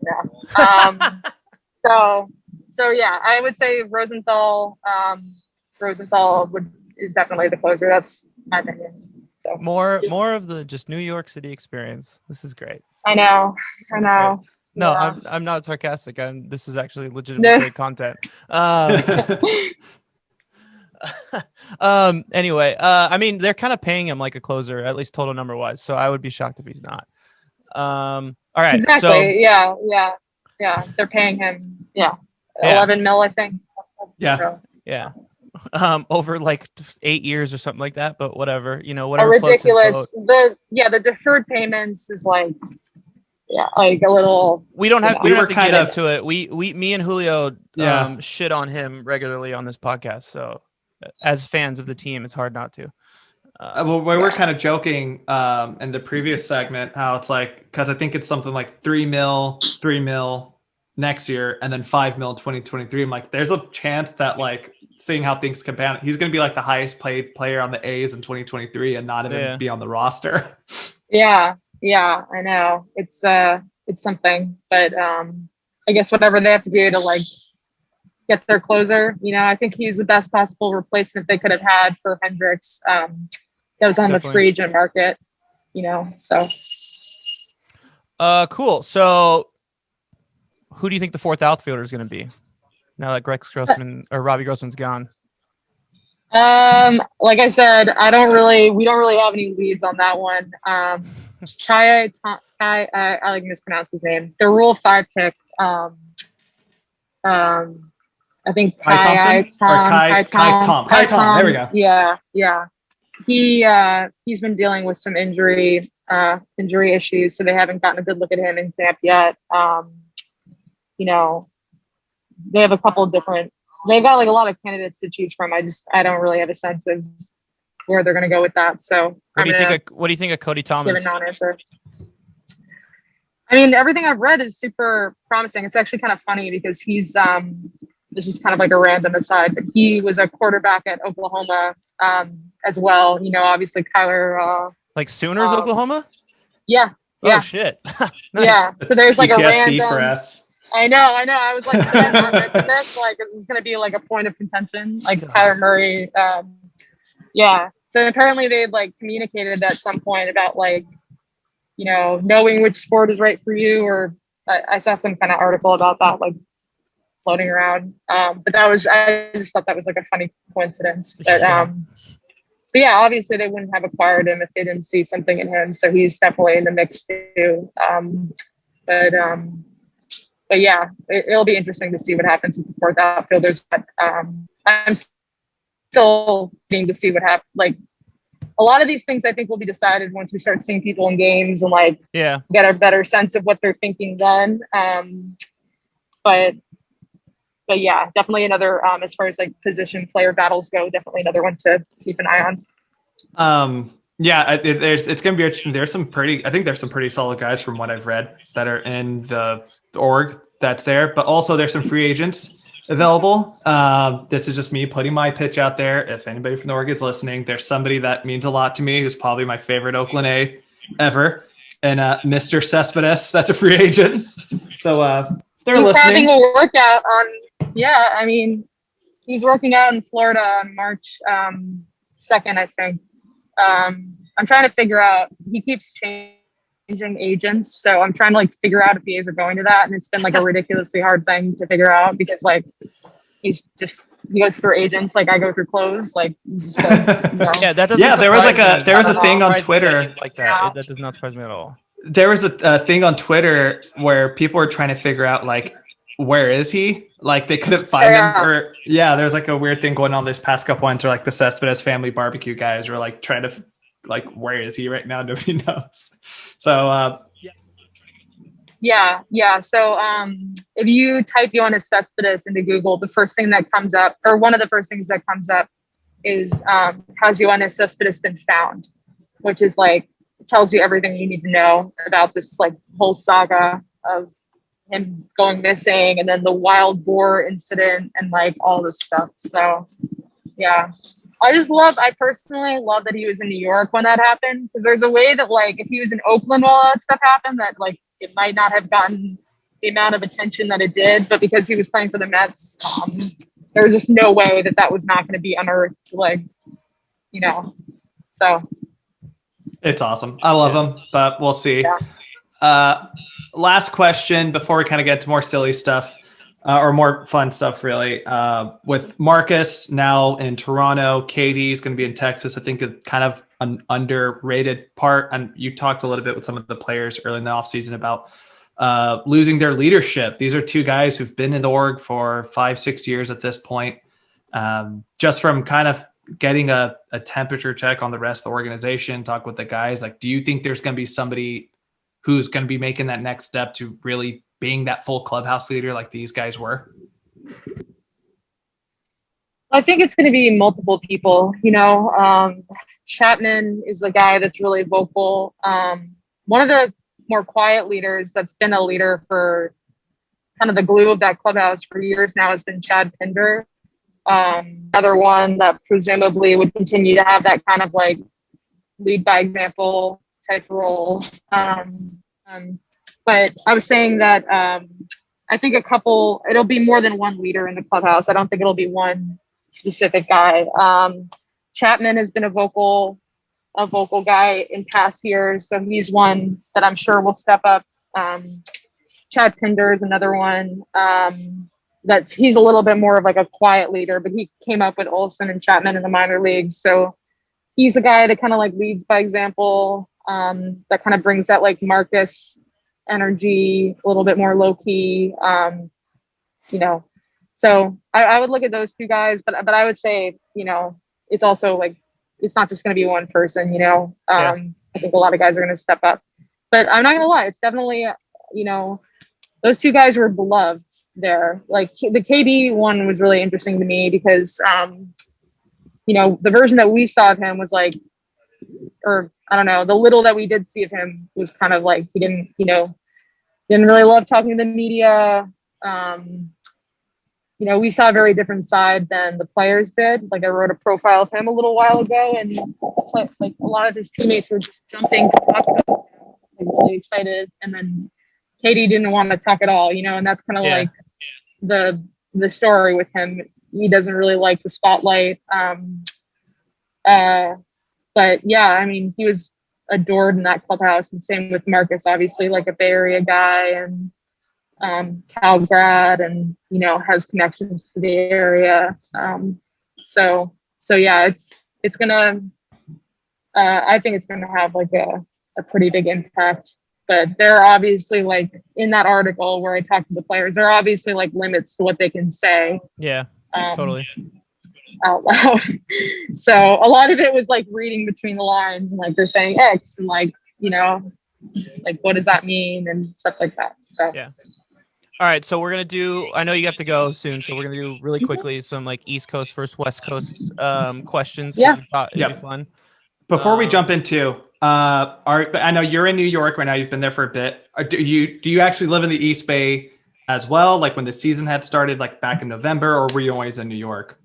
Yeah. So yeah, I would say Rosenthal is definitely the closer. That's my opinion. So more of the just New York City experience. This is great. I know. No, yeah. I'm not sarcastic. This is actually legitimate great content. Anyway, I mean, they're kind of paying him like a closer, at least total number wise. So I would be shocked if he's not. All right. Exactly. So, yeah. They're paying him. Yeah. 11 mil, I think. Yeah. So. Yeah. Over like 8 years or something like that, but whatever, whatever. Ridiculous. The deferred payments is like, like a little. We don't have to get into it. Me and Julio shit on him regularly on this podcast. So as fans of the team, it's hard not to. We were kind of joking in the previous segment how it's like, because I think it's something like 3 mil next year and then 5 mil in 2023. I'm like, there's a chance that like seeing how things come down, he's going to be like the highest paid player on the A's in 2023 and not even be on the roster. Yeah, I know. It's something, but I guess whatever they have to do to like get their closer, I think he's the best possible replacement they could have had for Hendricks. That was on the free agent market, so. Cool. So who do you think the fourth outfielder is going to be now that Robbie Grossman's gone? Like I said, we don't really have any leads on that one. I like mispronounce his name. The Rule 5 pick. I think Kai Tom. There we go. Yeah. He's been dealing with some injury issues, so they haven't gotten a good look at him in camp yet. They have a couple different. They've got like a lot of candidates to choose from. I don't really have a sense of where they're going to go with that. So what do you think of Cody Thomas? Give a non-answer. I mean, everything I've read is super promising. It's actually kind of funny because he's this is kind of like a random aside, but he was a quarterback at Oklahoma as well. Obviously Kyler. Like Sooners, Oklahoma? Yeah. Oh shit. Nice. Yeah. So there's like PTSD a random. For us. I know. I was like, did I not mention this? Like, is this going to be like a point of contention? Like Kyler Murray. Yeah. So apparently they like communicated at some point about like, knowing which sport is right for you, or I saw some kind of article about that. Like floating around. But I just thought that was like a funny coincidence. But yeah, obviously they wouldn't have acquired him if they didn't see something in him. So he's definitely in the mix too. But yeah, it'll be interesting to see what happens with the fourth outfielders. But I'm still waiting to see what happens. Like a lot of these things, I think will be decided once we start seeing people in games and like get a better sense of what they're thinking then. But yeah, definitely another as far as like position player battles go, definitely another one to keep an eye on. Yeah, it's going to be interesting. I think there's some pretty solid guys from what I've read that are in the org that's there, but also there's some free agents available. This is just me putting my pitch out there. If anybody from the org is listening, there's somebody that means a lot to me who's probably my favorite Oakland A ever, and Mr. Cespedes. That's a free agent. So they're he's listening. Having a workout on. Yeah, I mean, he's working out in Florida on March 2nd, I think. I'm trying to figure out. He keeps changing agents, so I'm trying to like figure out if the A's are going to that, and it's been like a ridiculously hard thing to figure out because like he goes through agents like I go through clothes. Like just yeah, that doesn't. Yeah, there was a thing on Twitter like that. That does not surprise me at all. There was a thing on Twitter where people were trying to figure out like, where is he? Like they couldn't find him. Or there's like a weird thing going on this past couple ones where like the Cespedes family barbecue guys were like trying to like, where is he right now? Nobody knows. So yeah. So if you type Yoenis Cespedes into Google, the first thing that comes up, or one of the first things that comes up, is has Yoenis Cespedes been found? Which is like tells you everything you need to know about this like whole saga of him going missing and then the wild boar incident and like all this stuff. So yeah, I personally love that he was in New York when that happened, because there's a way that like if he was in Oakland while that stuff happened, that like it might not have gotten the amount of attention that it did, but because he was playing for the Mets, there was just no way that was not going to be unearthed, like, so it's awesome. I love him, but we'll see. Yeah. Last question before we kind of get to more silly stuff or more fun stuff, really. With Marcus now in Toronto, Katie is going to be in Texas. I think it's kind of an underrated part. And you talked a little bit with some of the players early in the offseason about losing their leadership. These are two guys who've been in the org for 5-6 years at this point. Just from kind of getting a temperature check on the rest of the organization, talk with the guys, like, do you think there's going to be somebody who's going to be making that next step to really being that full clubhouse leader like these guys were? I think it's going to be multiple people. Chapman is a guy that's really vocal. One of the more quiet leaders that's been a leader for kind of the glue of that clubhouse for years now has been Chad Pinder. Another one that presumably would continue to have that kind of like lead by example type role. But I was saying that I think it'll be more than one leader in the clubhouse. I don't think it'll be one specific guy. Chapman has been a vocal guy in past years, so he's one that I'm sure will step up. Chad Pinder is another one. He's a little bit more of like a quiet leader, but he came up with Olsen and Chapman in the minor leagues. So he's a guy that kind of like leads by example, that kind of brings that like Marcus energy, a little bit more low key, so I would look at those two guys, but I would say, it's also like, it's not just going to be one person, I think a lot of guys are going to step up, but I'm not going to lie. It's definitely, those two guys were beloved there. Like the KB one was really interesting to me because, the version that we saw of him was like, or I don't know, the little that we did see of him was kind of like, he didn't really love talking to the media. We saw a very different side than the players did. Like I wrote a profile of him a little while ago, and like a lot of his teammates were just jumping to talk to him, like really excited. And then Katie didn't want to talk at all, and that's kind of like the story with him. He doesn't really like the spotlight. But yeah, I mean, he was adored in that clubhouse, and same with Marcus, obviously, like a Bay Area guy. And Cal grad and, you know, has connections to the area. So yeah, it's gonna, I think it's gonna have like a pretty big impact. But there are obviously, like, in that article where I talked to the players, there are obviously like limits to what they can say. Yeah, totally. Out loud. So a lot of it was like reading between the lines, and like they're saying X, and like, you know, like what does that mean and stuff like that. So yeah. All right, so we're gonna do. I know you have to go soon, so we're gonna do really quickly some like East Coast versus West Coast questions. Yeah. It'd be fun. Before we jump into, I know you're in New York right now. You've been there for a bit. Do you actually live in the East Bay as well? Like when the season had started, like back in November, or were you always in New York?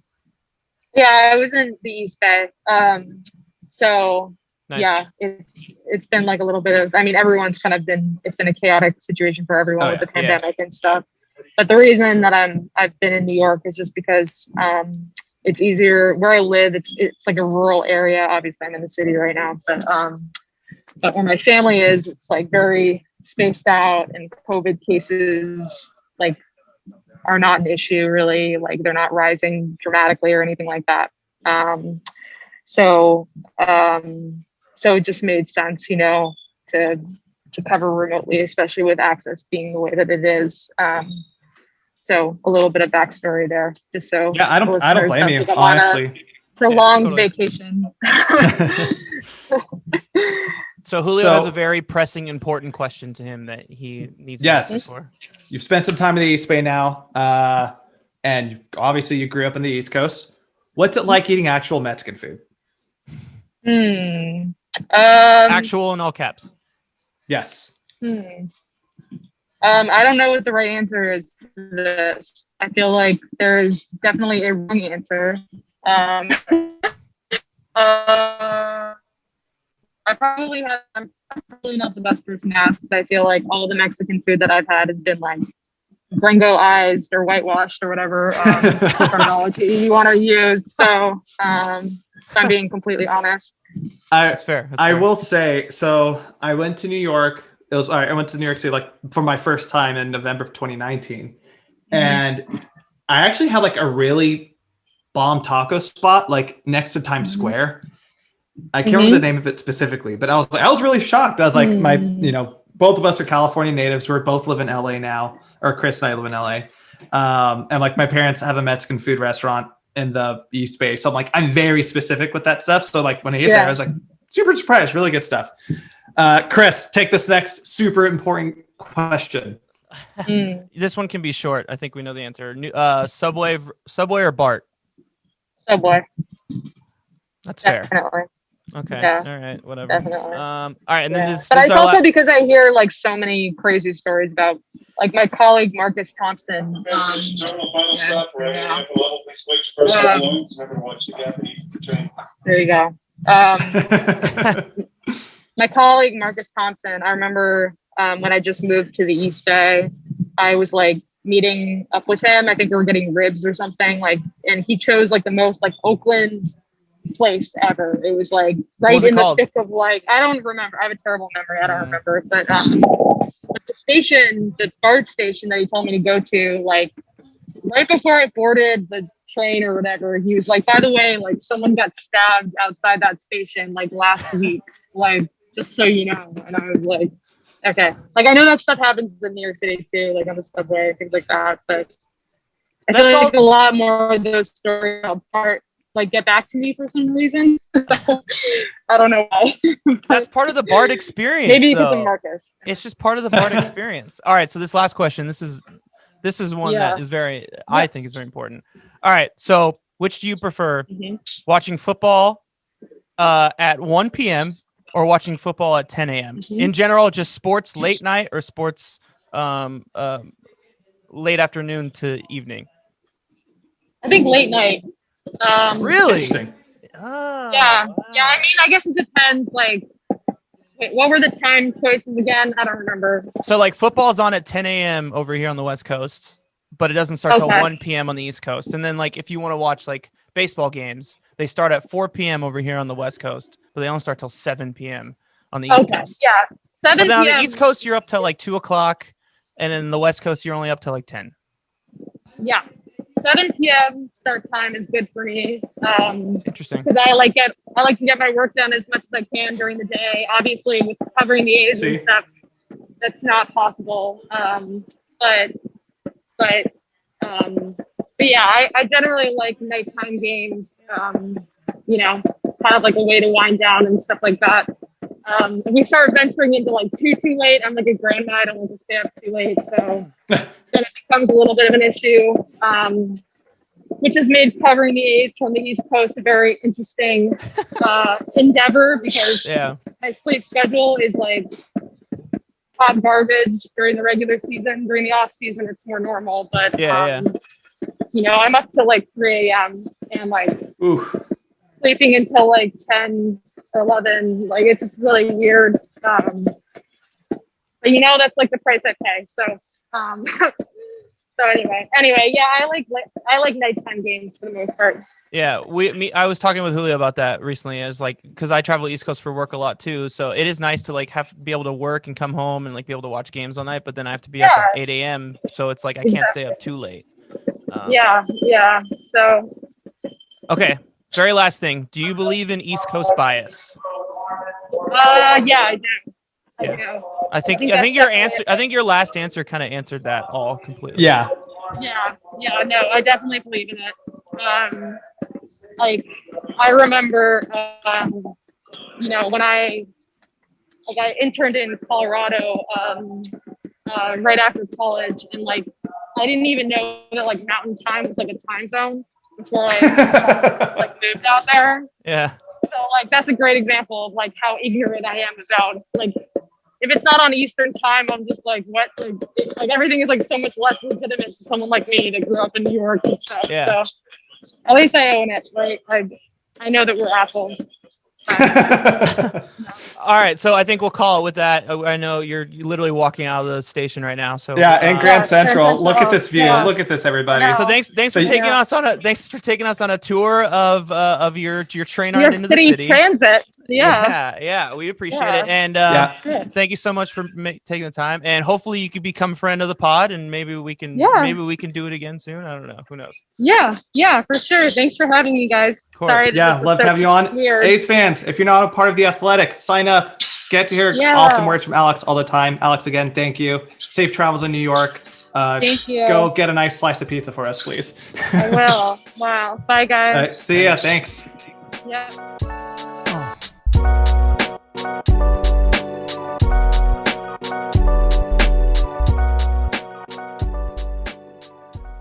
yeah, I was in the East Bay. So Nice. yeah, it's been like a little bit of, I mean, everyone's kind of been, it's been a chaotic situation for everyone with the pandemic and stuff. But the reason that I've been in New York is just because it's easier where I live. It's like a rural area. Obviously I'm in the city right now, but where my family is, it's like very spaced out, and COVID cases like are not an issue really. Like they're not rising dramatically or anything like that. So it just made sense, you know, to cover remotely, especially with access being the way that it is. So a little bit of backstory there, just so I don't blame you, honestly. Prolonged vacation. So Julio has a very pressing, important question to him that he needs to answer for. You've spent some time in the East Bay now, and obviously you grew up in the East Coast. What's it like eating actual Mexican food? Actual in all caps. Yes. I don't know what the right answer is to this. I feel like there is definitely a wrong answer. I'm probably not the best person to ask, because I feel like all the Mexican food that I've had has been like gringo-ized or whitewashed or whatever terminology you want to use. So if I'm being completely honest. That's fair. I will say, so I went to New York. I went to New York City like for my first time in November of 2019. And I actually had like a really bomb taco spot like next to Times Square. I can't remember the name of it specifically, but I was really shocked. I was like, both of us are California natives. We both live in LA now, or Chris and I live in LA. And like my parents have a Mexican food restaurant in the East Bay. So I'm very specific with that stuff. So like when I get there, I was like super surprised, really good stuff. Chris, take this next super important question. This one can be short. I think we know the answer. Subway or BART? Subway. That's fair. Definitely. Okay. Yeah. All right. Whatever. Definitely. All right. And then this. But it's also because I hear like so many crazy stories about like my colleague Marcus Thompson. There you go. My colleague Marcus Thompson. I remember when I just moved to the East Bay, I was like meeting up with him. I think we were getting ribs or something. Like, and he chose like the most like Oakland place ever. It was like right in the thick of like, I don't remember. I have a terrible memory. I don't remember. But the station, the BART station that he told me to go to, like right before I boarded the train or whatever, he was like, by the way, like someone got stabbed outside that station like last week, like just so you know. And I was like, okay, like I know that stuff happens in New York City too, like on the subway, things like that. But I feel like a lot more of those stories about BART like get back to me for some reason. I don't know why. That's part of the BART experience. Maybe because of Marcus. It's just part of the BART experience. All right, so this last question, this is one that is very, I think is very important. All right, so which do you prefer, watching football at 1 p.m. or watching football at 10 a.m.? In general, just sports late night or sports late afternoon to evening? I think late night. Really? Yeah. I mean, I guess it depends. Like, wait, what were the time choices again? I don't remember. So, like, football's on at 10 a.m. over here on the West Coast, but it doesn't start till 1 p.m. on the East Coast. And then, like, if you want to watch like baseball games, they start at 4 p.m. over here on the West Coast, but they don't start till 7 p.m. on the East Coast. Yeah, 7 But then p.m. on the East Coast, you're up till like 2 o'clock. and then the West Coast you're only up to like 10. Yeah, 7 p.m. start time is good for me. Interesting. Because I like to get my work done as much as I can during the day. Obviously, with covering the A's and stuff, that's not possible. But yeah, I generally like nighttime games. Kind of like a way to wind down and stuff like that. If we start venturing into like too late, I'm like a grandma. I don't want to stay up too late, so then it becomes a little bit of an issue. Which has made covering the A's from the East Coast a very interesting endeavor because my sleep schedule is like hot garbage during the regular season. During the off season, it's more normal, but I'm up to like 3 a.m. and like sleeping until like 10 or 11. Like it's just really weird. But that's like the price I pay. So. So anyway, yeah, I like nighttime games for the most part. Yeah, I was talking with Julio about that recently. I was like, because I travel East Coast for work a lot too, so it is nice to like be able to work and come home and like be able to watch games all night. But then I have to be up at 8 a.m., so it's like I can't stay up too late. Yeah. So. Okay, very last thing. Do you believe in East Coast bias? Yeah, I do. I think your answer. I think your last answer kind of answered that all completely. Yeah. No, I definitely believe in it. Like I remember, when I interned in Colorado, right after college, and like I didn't even know that like Mountain Time was like a time zone before I like moved out there. Yeah. So like that's a great example of like how ignorant I am about like. If it's not on Eastern time, I'm just like, what? Like everything is like so much less legitimate to someone like me that grew up in New York and stuff. Yeah. So at least I own it, right? Like I know that we're assholes. All right, so I think we'll call it with that. I know you're literally walking out of the station right now. So and Grand Central. Look at this view. Yeah. Look at this, everybody. So thanks for taking us on a tour of your train ride into City the city. Transit. Yeah, we appreciate it, and thank you so much for taking the time. And hopefully you could become a friend of the pod, and maybe we can do it again soon. I don't know. Who knows? Yeah, for sure. Thanks for having me, guys. Sorry. Love to have you on. Weird. A's fans, if you're not a part of the Athletic, sign up. Get to hear awesome words from Alex all the time. Alex, again, thank you. Safe travels in New York. Thank you. Go get a nice slice of pizza for us, please. I will. Wow. Bye, guys. See ya. Thanks. Yeah.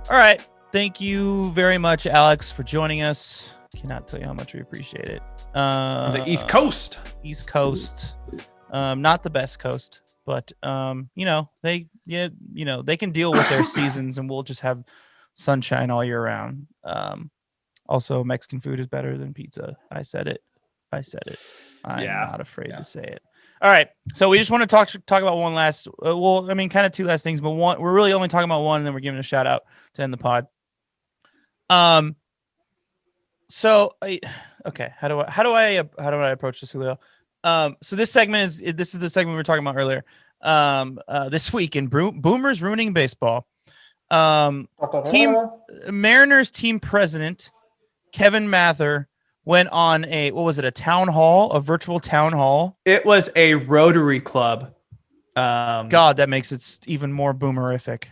All right. Thank you very much, Alex, for joining us. Cannot tell you how much we appreciate it. The East Coast. Not the best coast, but they can deal with their seasons, and we'll just have sunshine all year round. Also, Mexican food is better than pizza. I said it. I'm not afraid to say it. All right, so we just want to talk about one last. Kind of two last things, but one. We're really only talking about one, and then we're giving a shout out to end the pod. Okay, how do I approach this, Julio? So this is the segment we were talking about earlier. This week in Boomers Ruining Baseball. Mariners team president Kevin Mather went on a virtual town hall. It was a Rotary Club. God, that makes it even more boomerific.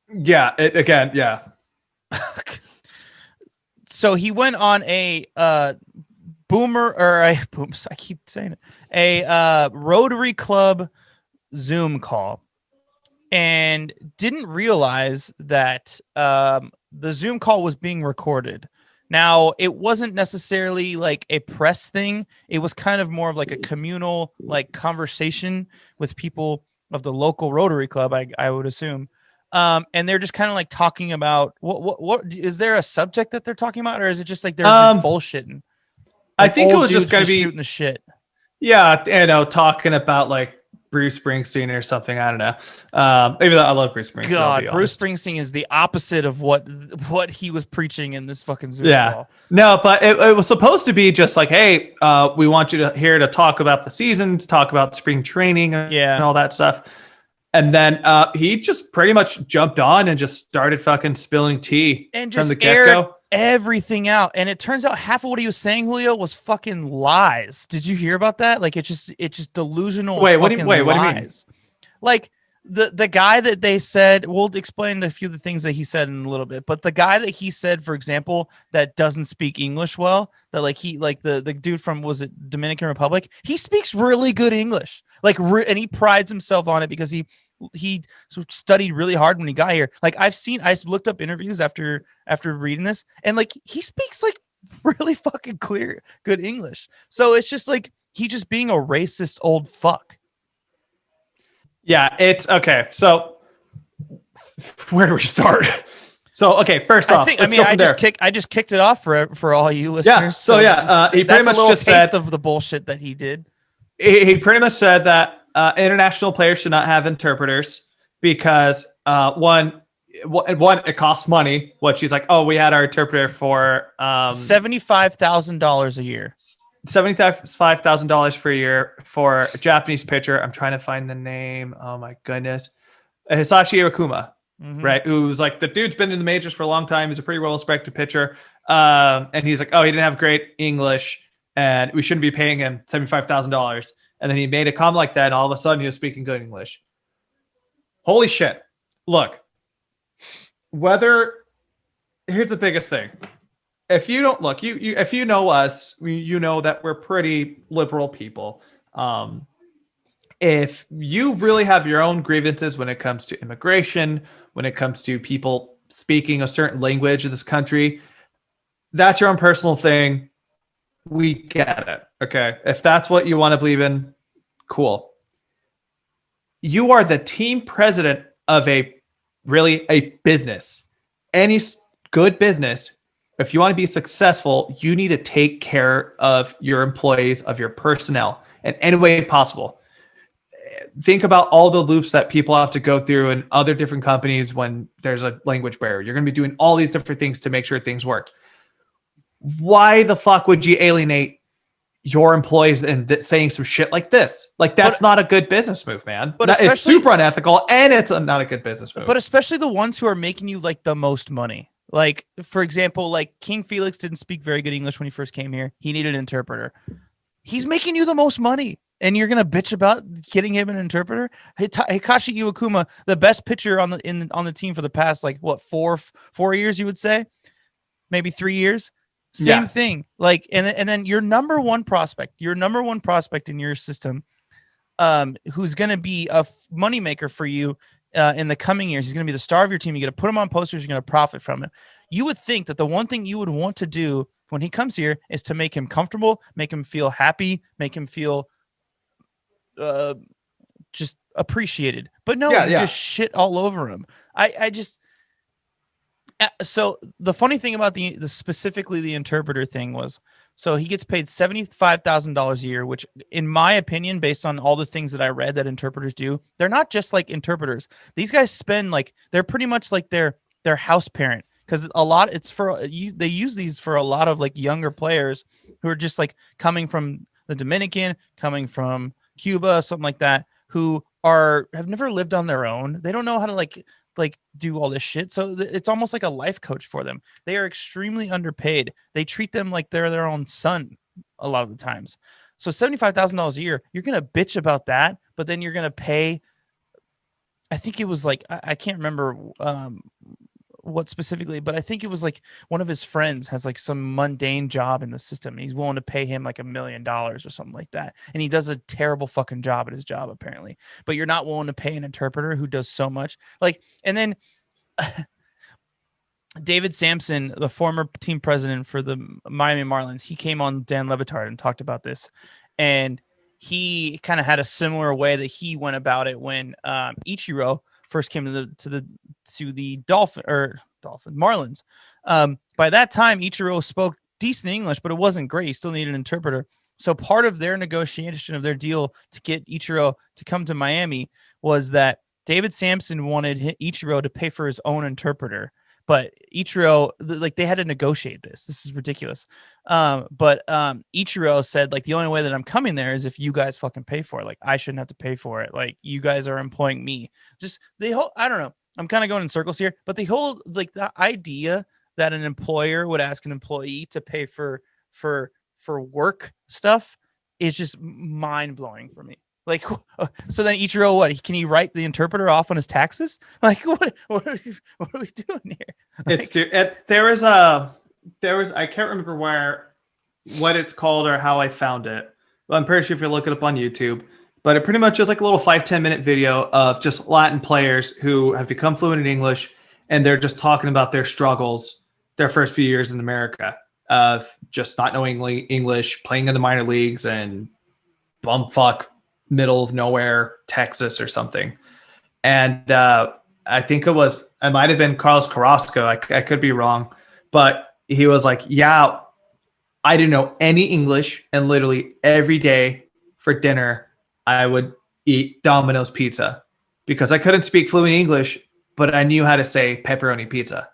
Yeah. So he went on a Rotary Club Zoom call, and didn't realize that the Zoom call was being recorded. Now, it wasn't necessarily like a press thing. It was kind of more of like a communal like conversation with people of the local Rotary Club, I would assume. And they're just kind of like talking about what is there a subject that they're talking about, or is it just like they're just bullshitting? Like I think it was just going to be shooting the shit. Yeah, talking about like Bruce Springsteen or something. I don't know. Maybe I love Bruce Springsteen. God, Bruce Springsteen is the opposite of what he was preaching in this fucking Zoom call. No, but it was supposed to be just like, hey, we want you here to talk about the seasons, talk about spring training, and all that stuff. And then he just pretty much jumped on and just started fucking spilling tea and from just the get-go. everything out. And it turns out half of what he was saying, Julio, was fucking lies. Did you hear about that? Like, it's just delusional. What do you mean? Like the guy that they said, we'll explain a few of the things that he said in a little bit, but the guy that he said, for example, that doesn't speak English well, that like the dude from, was it Dominican Republic? He speaks really good English, and he prides himself on it because he studied really hard when he got here. Like I looked up interviews after reading this, and like he speaks like really fucking clear, good English. So it's just like he just being a racist old fuck. Yeah, it's okay. So where do we start? So okay, first off, I just kicked it off for all you listeners. Yeah, he pretty much just said of the bullshit that he did. He pretty much said that international players should not have interpreters because one, it costs money. Which he's like, oh, we had our interpreter for $75,000 a year. $75,000 per year for a Japanese pitcher. I'm trying to find the name. Oh my goodness. Hisashi Iwakuma, right? Who's like, the dude's been in the majors for a long time. He's a pretty well-respected pitcher. And he's like, oh, he didn't have great English and we shouldn't be paying him $75,000. And then he made a comment like that. And all of a sudden he was speaking good English. Holy shit. Look, here's the biggest thing. If you don't look, if you know us, you know that we're pretty liberal people. If you really have your own grievances when it comes to immigration, when it comes to people speaking a certain language in this country, that's your own personal thing. We get it. Okay. If that's what you want to believe in, cool. You are the team president of a business. Any good business. If you want to be successful, you need to take care of your employees, of your personnel in any way possible. Think about all the loops that people have to go through in other different companies when there's a language barrier. You're going to be doing all these different things to make sure things work. Why the fuck would you alienate your employees and saying some shit like this? Like, that's not a good business move, man. But it's super unethical and it's not a good business move. But especially the ones who are making you like the most money. Like, for example, like King Felix didn't speak very good English when he first came here. He needed an interpreter. He's making you the most money, and you're gonna bitch about getting him an interpreter. Hikashi Iwakuma, the best pitcher on the team for the past like what 4 years, you would say, maybe 3 years. Same thing. Like, and then your number one prospect in your system, who's gonna be a moneymaker for you. In the coming years, he's going to be the star of your team. You're going to put him on posters. You're going to profit from him. You would think that the one thing you would want to do when he comes here is to make him comfortable, make him feel happy, make him feel just appreciated. But no, you just shit all over him. So the funny thing about the specifically the interpreter thing was, so he gets paid $75,000 a year, which in my opinion, based on all the things that I read that interpreters do, they're not just like interpreters. These guys spend they're pretty much like their house parent. Cause they use these for a lot of like younger players who are just like coming from the Dominican, coming from Cuba, something like that, who have never lived on their own. They don't know how to like do all this shit. So it's almost like a life coach for them. They are extremely underpaid. They treat them like they're their own son a lot of the times. So $75,000 a year, you're going to bitch about that, but then you're going to pay, I think it was like, I can't remember what specifically, but I think it was like one of his friends has like some mundane job in the system. And he's willing to pay him like $1 million or something like that. And he does a terrible fucking job at his job, apparently. But you're not willing to pay an interpreter who does so much. Like, and then David Sampson, the former team president for the Miami Marlins, he came on Dan Le Batard and talked about this. And he kind of had a similar way that he went about it when Ichiro first came to the Marlins. By that time, Ichiro spoke decent English, but it wasn't great. He still needed an interpreter. So part of their negotiation of their deal to get Ichiro to come to Miami was that David Sampson wanted Ichiro to pay for his own interpreter, but Ichiro, like they had to negotiate this. This is ridiculous. But Ichiro said like the only way that I'm coming there is if you guys fucking pay for it. Like I shouldn't have to pay for it. Like you guys are employing me. Just the whole, I don't know. I'm kind of going in circles here, but the whole like the idea that an employer would ask an employee to pay for work stuff is just mind blowing for me. Like, so then Ichiro, what can he write the interpreter off on his taxes? Like, what are we doing here? Like, there was I can't remember what it's called or how I found it. But I'm pretty sure if you look it up on YouTube, but it pretty much is like a little 5-10 minute video of just Latin players who have become fluent in English, and they're just talking about their struggles their first few years in America of just not knowing English, playing in the minor leagues, and bumfuck middle of nowhere Texas or something. And I think it might have been Carlos Carrasco. I could be wrong, but he was like, yeah, I didn't know any English, and literally every day for dinner I would eat Domino's pizza because I couldn't speak fluent English, but I knew how to say pepperoni pizza.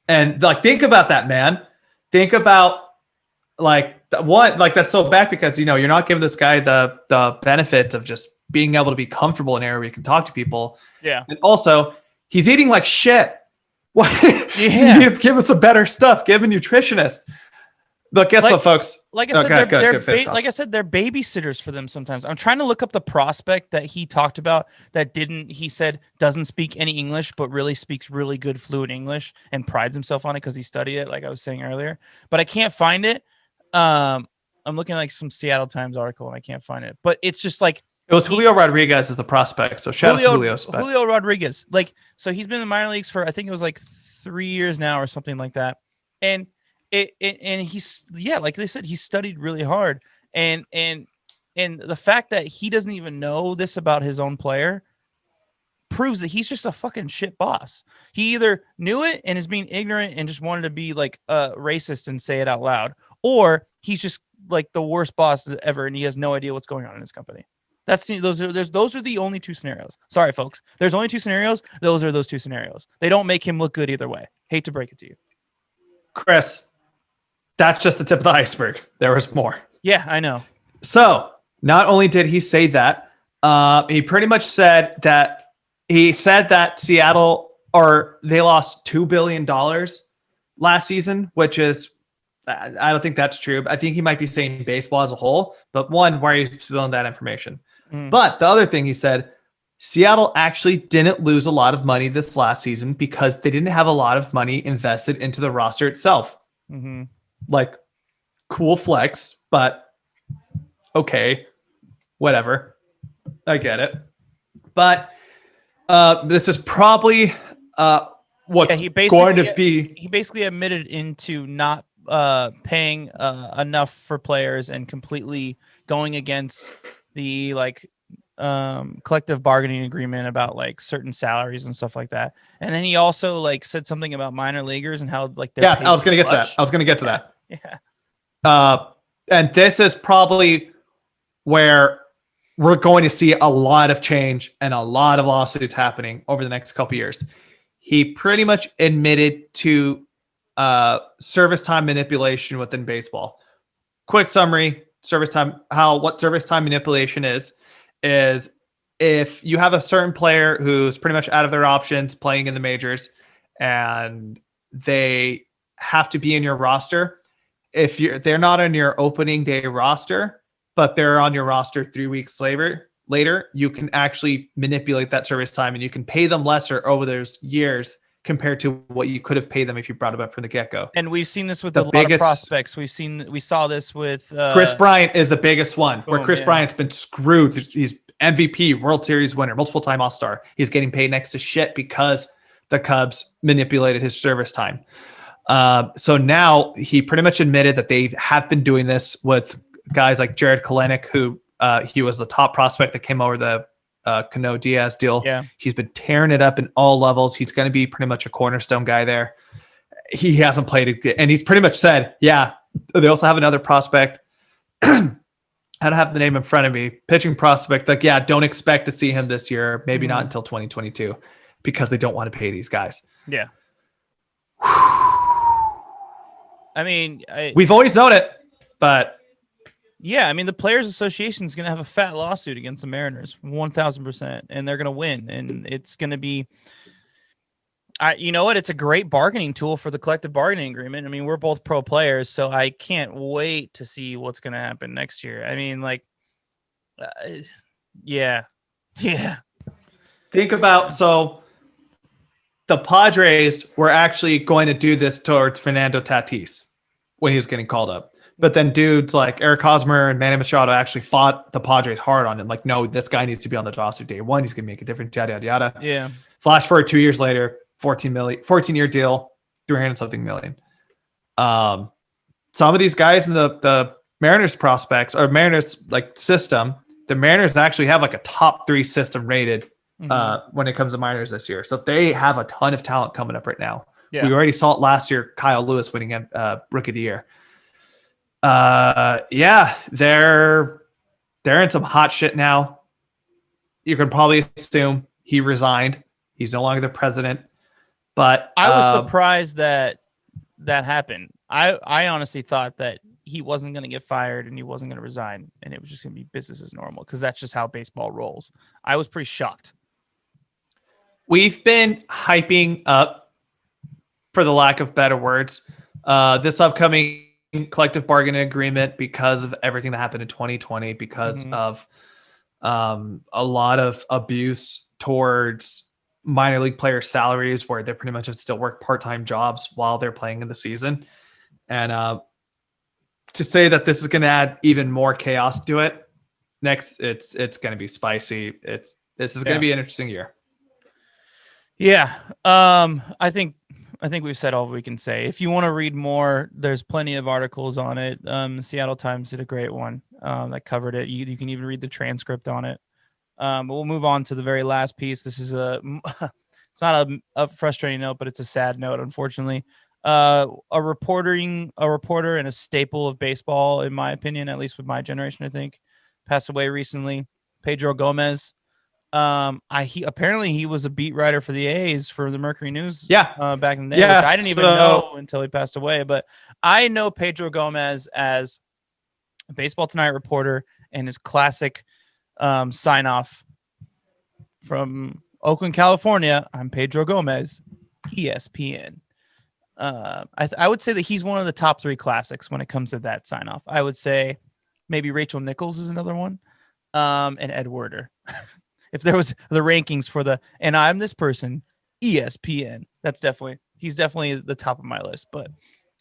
And like, think about that, man. Think about like that's so bad because, you know, you're not giving this guy the benefits of just being able to be comfortable in an area where you can talk to people. Yeah. And also he's eating like shit. What? Yeah. You need to give him some better stuff. Give him a nutritionist. But guess what, folks? Like I said, they're babysitters for them sometimes. I'm trying to look up the prospect that he talked about that he said doesn't speak any English, but really speaks really good fluent English and prides himself on it because he studied it, like I was saying earlier. But I can't find it. I'm looking at like some Seattle Times article and I can't find it. But it's just like it was Julio Rodriguez as the prospect. So shout out to Julio Rodriguez. Like, so he's been in the minor leagues for I think it was like 3 years now or something like that. And he's, yeah, like they said, he studied really hard, and the fact that he doesn't even know this about his own player proves that he's just a fucking shit boss. He either knew it and is being ignorant and just wanted to be like racist and say it out loud, or he's just like the worst boss ever and he has no idea what's going on in his company. Those are the only two scenarios. Sorry, folks. There's only two scenarios. Those are those two scenarios. They don't make him look good either way. Hate to break it to you, Chris. That's just the tip of the iceberg. There was more. Yeah, I know. So not only did he say that, he pretty much said that Seattle, or they lost $2 billion last season, which is, I don't think that's true. I think he might be saying baseball as a whole, but one, why are you spilling that information? But the other thing he said, Seattle actually didn't lose a lot of money this last season because they didn't have a lot of money invested into the roster itself. Mm-hmm. Like, cool flex, but okay, whatever. I get it. But this is probably what's going to be. He basically admitted into not paying enough for players and completely going against the collective bargaining agreement about like certain salaries and stuff like that. And then he also like said something about minor leaguers and how like I was going to get to that. Yeah. And this is probably where we're going to see a lot of change and a lot of lawsuits happening over the next couple of years. He pretty much admitted to service time manipulation within baseball. Quick summary: what service time manipulation is if you have a certain player who's pretty much out of their options playing in the majors and they have to be in your roster. If they're not on your opening day roster, but they're on your roster 3 weeks later, you can actually manipulate that service time and you can pay them lesser over those years compared to what you could have paid them if you brought them up from the get-go. And we've seen this with a lot of prospects. We saw this with Chris Bryant is the biggest one, where Chris Bryant's been screwed. He's MVP, World Series winner, multiple-time All-Star. He's getting paid next to shit because the Cubs manipulated his service time. So now he pretty much admitted that they have been doing this with guys like Jared Kelenic, who he was the top prospect that came over the Cano Diaz deal. Yeah. He's been tearing it up in all levels. He's going to be pretty much a cornerstone guy there. He hasn't played it, and he's pretty much said, yeah, they also have another prospect. I don't have the name in front of me. Pitching prospect, like, yeah, don't expect to see him this year. Maybe not until 2022 because they don't want to pay these guys. Yeah. I mean, we've always known it, but yeah, I mean, the Players Association is going to have a fat lawsuit against the Mariners, 1,000%, and they're going to win, and it's going to be. You know what? It's a great bargaining tool for the collective bargaining agreement. I mean, we're both pro players, so I can't wait to see what's going to happen next year. I mean, like, yeah. Think about, so the Padres were actually going to do this towards Fernando Tatis when he was getting called up. But then dudes like Eric Hosmer and Manny Machado actually fought the Padres hard on it. Like, no, this guy needs to be on the roster day one. He's going to make a difference, yada, yada, yada. Yeah. Flash forward 2 years later, 14-year deal, 300-something million. Some of these guys in the Mariners prospects or Mariners like system, the Mariners actually have like a top 3 system rated when it comes to minors this year. So they have a ton of talent coming up right now. Yeah. We already saw it last year, Kyle Lewis winning Rookie of the Year. Yeah, they're in some hot shit now. You can probably assume he resigned. He's no longer the president. But I was surprised that happened. I honestly thought that he wasn't going to get fired and he wasn't going to resign, and it was just going to be business as normal because that's just how baseball rolls. I was pretty shocked. We've been hyping up, for the lack of better words, this upcoming collective bargaining agreement because of everything that happened in 2020, because of a lot of abuse towards minor league player salaries where they pretty much have to still work part-time jobs while they're playing in the season. And to say that this is going to add even more chaos to it next, it's going to be spicy. This is going to be an interesting year. Yeah. I think we've said all we can say. If you want to read more, there's plenty of articles on it. Seattle Times did a great one that covered it. You can even read the transcript on it. But we'll move on to the very last piece. This is it's not a frustrating note, but it's a sad note, unfortunately. A reporter and a staple of baseball, in my opinion, at least with my generation, I think, passed away recently. Pedro Gomez. He was a beat writer for the A's for the Mercury News. Back in the day, which I didn't even know until he passed away. But I know Pedro Gomez as a Baseball Tonight reporter and his classic sign off from Oakland, California. I'm Pedro Gomez, ESPN. I would say that he's one of the top 3 classics when it comes to that sign off. I would say maybe Rachel Nichols is another one, and Ed Werder. If there was the rankings for and I'm this person, ESPN, he's definitely the top of my list. But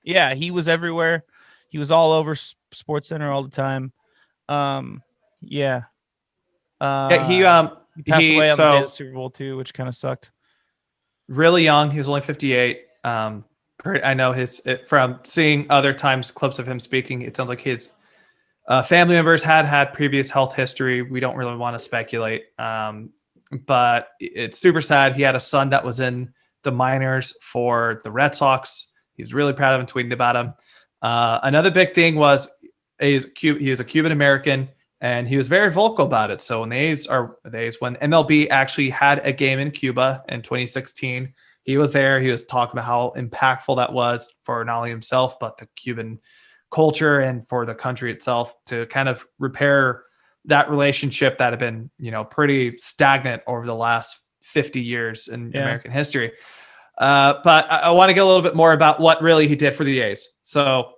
yeah, he was everywhere. He was all over Sports Center all the time. He passed away on the day of the Super Bowl too, which kind of sucked. Really young. He was only 58. I know from seeing other times clips of him speaking, it sounds like his family members had previous health history. We don't really want to speculate, but it's super sad. He had a son that was in the minors for the Red Sox. He was really proud of him, tweeting about him. Another big thing was he was a Cuban American, and he was very vocal about it. So when when MLB actually had a game in Cuba in 2016, he was there. He was talking about how impactful that was for not only himself, but the Cuban culture and for the country itself, to kind of repair that relationship that had been, pretty stagnant over the last 50 years in American history. But I want to get a little bit more about what really he did for the A's. So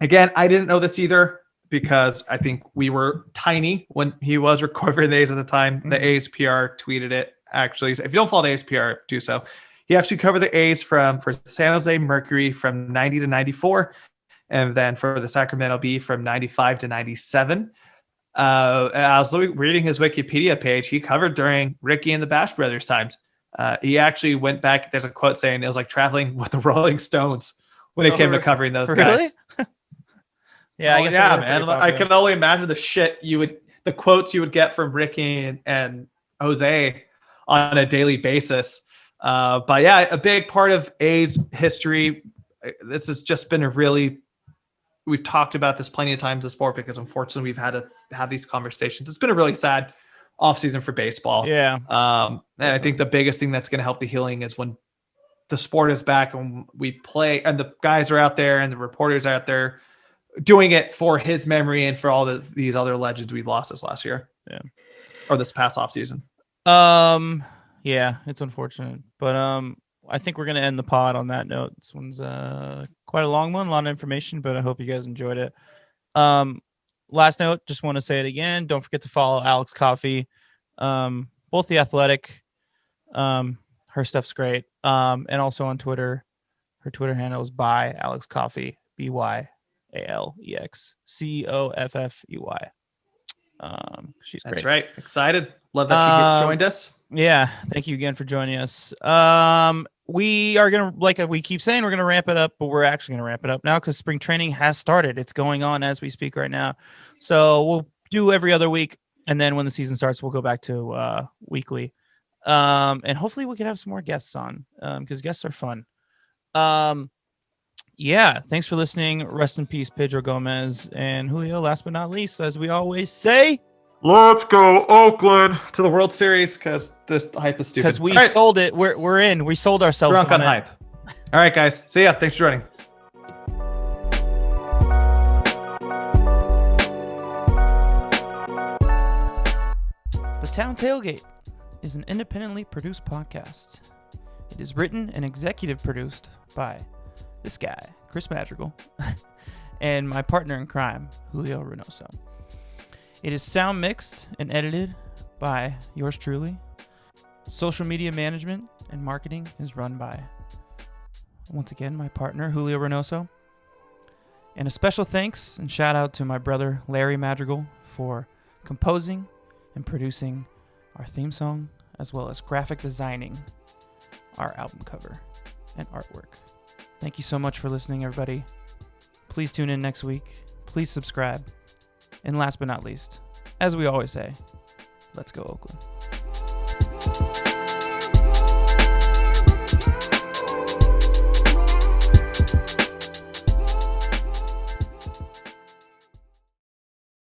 again, I didn't know this either because I think we were tiny when he was recording the A's at the time. The A's PR tweeted it, actually. So if you don't follow the A's PR, do so. He actually covered the A's for San Jose Mercury from 90 to 94. And then for the Sacramento Bee from 95 to 97. I was reading his Wikipedia page. He covered during Ricky and the Bash Brothers times. He actually went back. There's a quote saying it was like traveling with the Rolling Stones when it came to covering those guys. I guess man. I can only imagine the quotes you would get from Ricky and Jose on a daily basis. But yeah, a big part of A's history. This has just been we've talked about this plenty of times in sport because unfortunately we've had to have these conversations. It's been a really sad offseason for baseball. Yeah. And I think the biggest thing that's going to help the healing is when the sport is back and we play, and the guys are out there and the reporters are out there doing it for his memory and for all these other legends we've lost this last year. Yeah. Or this past offseason. Yeah, it's unfortunate, but I think we're gonna end the pod on that note. This one's quite a long one, a lot of information, but I hope you guys enjoyed it. Last note, just want to say it again. Don't forget to follow Alex Coffey, both The Athletic. Her stuff's great. And also on Twitter, her Twitter handle is by Alex Coffey, BYALEX COFFEY. She's great. That's right. Excited. Love that you joined us. Yeah. Thank you again for joining us. We are going to, like we keep saying, we're going to ramp it up, but we're actually going to ramp it up now because spring training has started. It's going on as we speak right now. So we'll do every other week. And then when the season starts, we'll go back to weekly. And hopefully we can have some more guests on because guests are fun. Yeah, thanks for listening. Rest in peace, Pedro Gomez and Julio. Last but not least, as we always say, let's go Oakland to the World Series because this hype is stupid. Because we sold it. We're in. We sold ourselves. Drunk on hype. All right, guys. See ya. Thanks for joining. The Town Tailgate is an independently produced podcast. It is written and executive produced by this guy, Chris Madrigal, and my partner in crime, Julio Reynoso. It is sound mixed and edited by yours truly. Social media management and marketing is run by, once again, my partner, Julio Reynoso. And a special thanks and shout out to my brother, Larry Madrigal, for composing and producing our theme song, as well as graphic designing our album cover and artwork. Thank you so much for listening, everybody. Please tune in next week. Please subscribe. And last but not least, as we always say, let's go Oakland.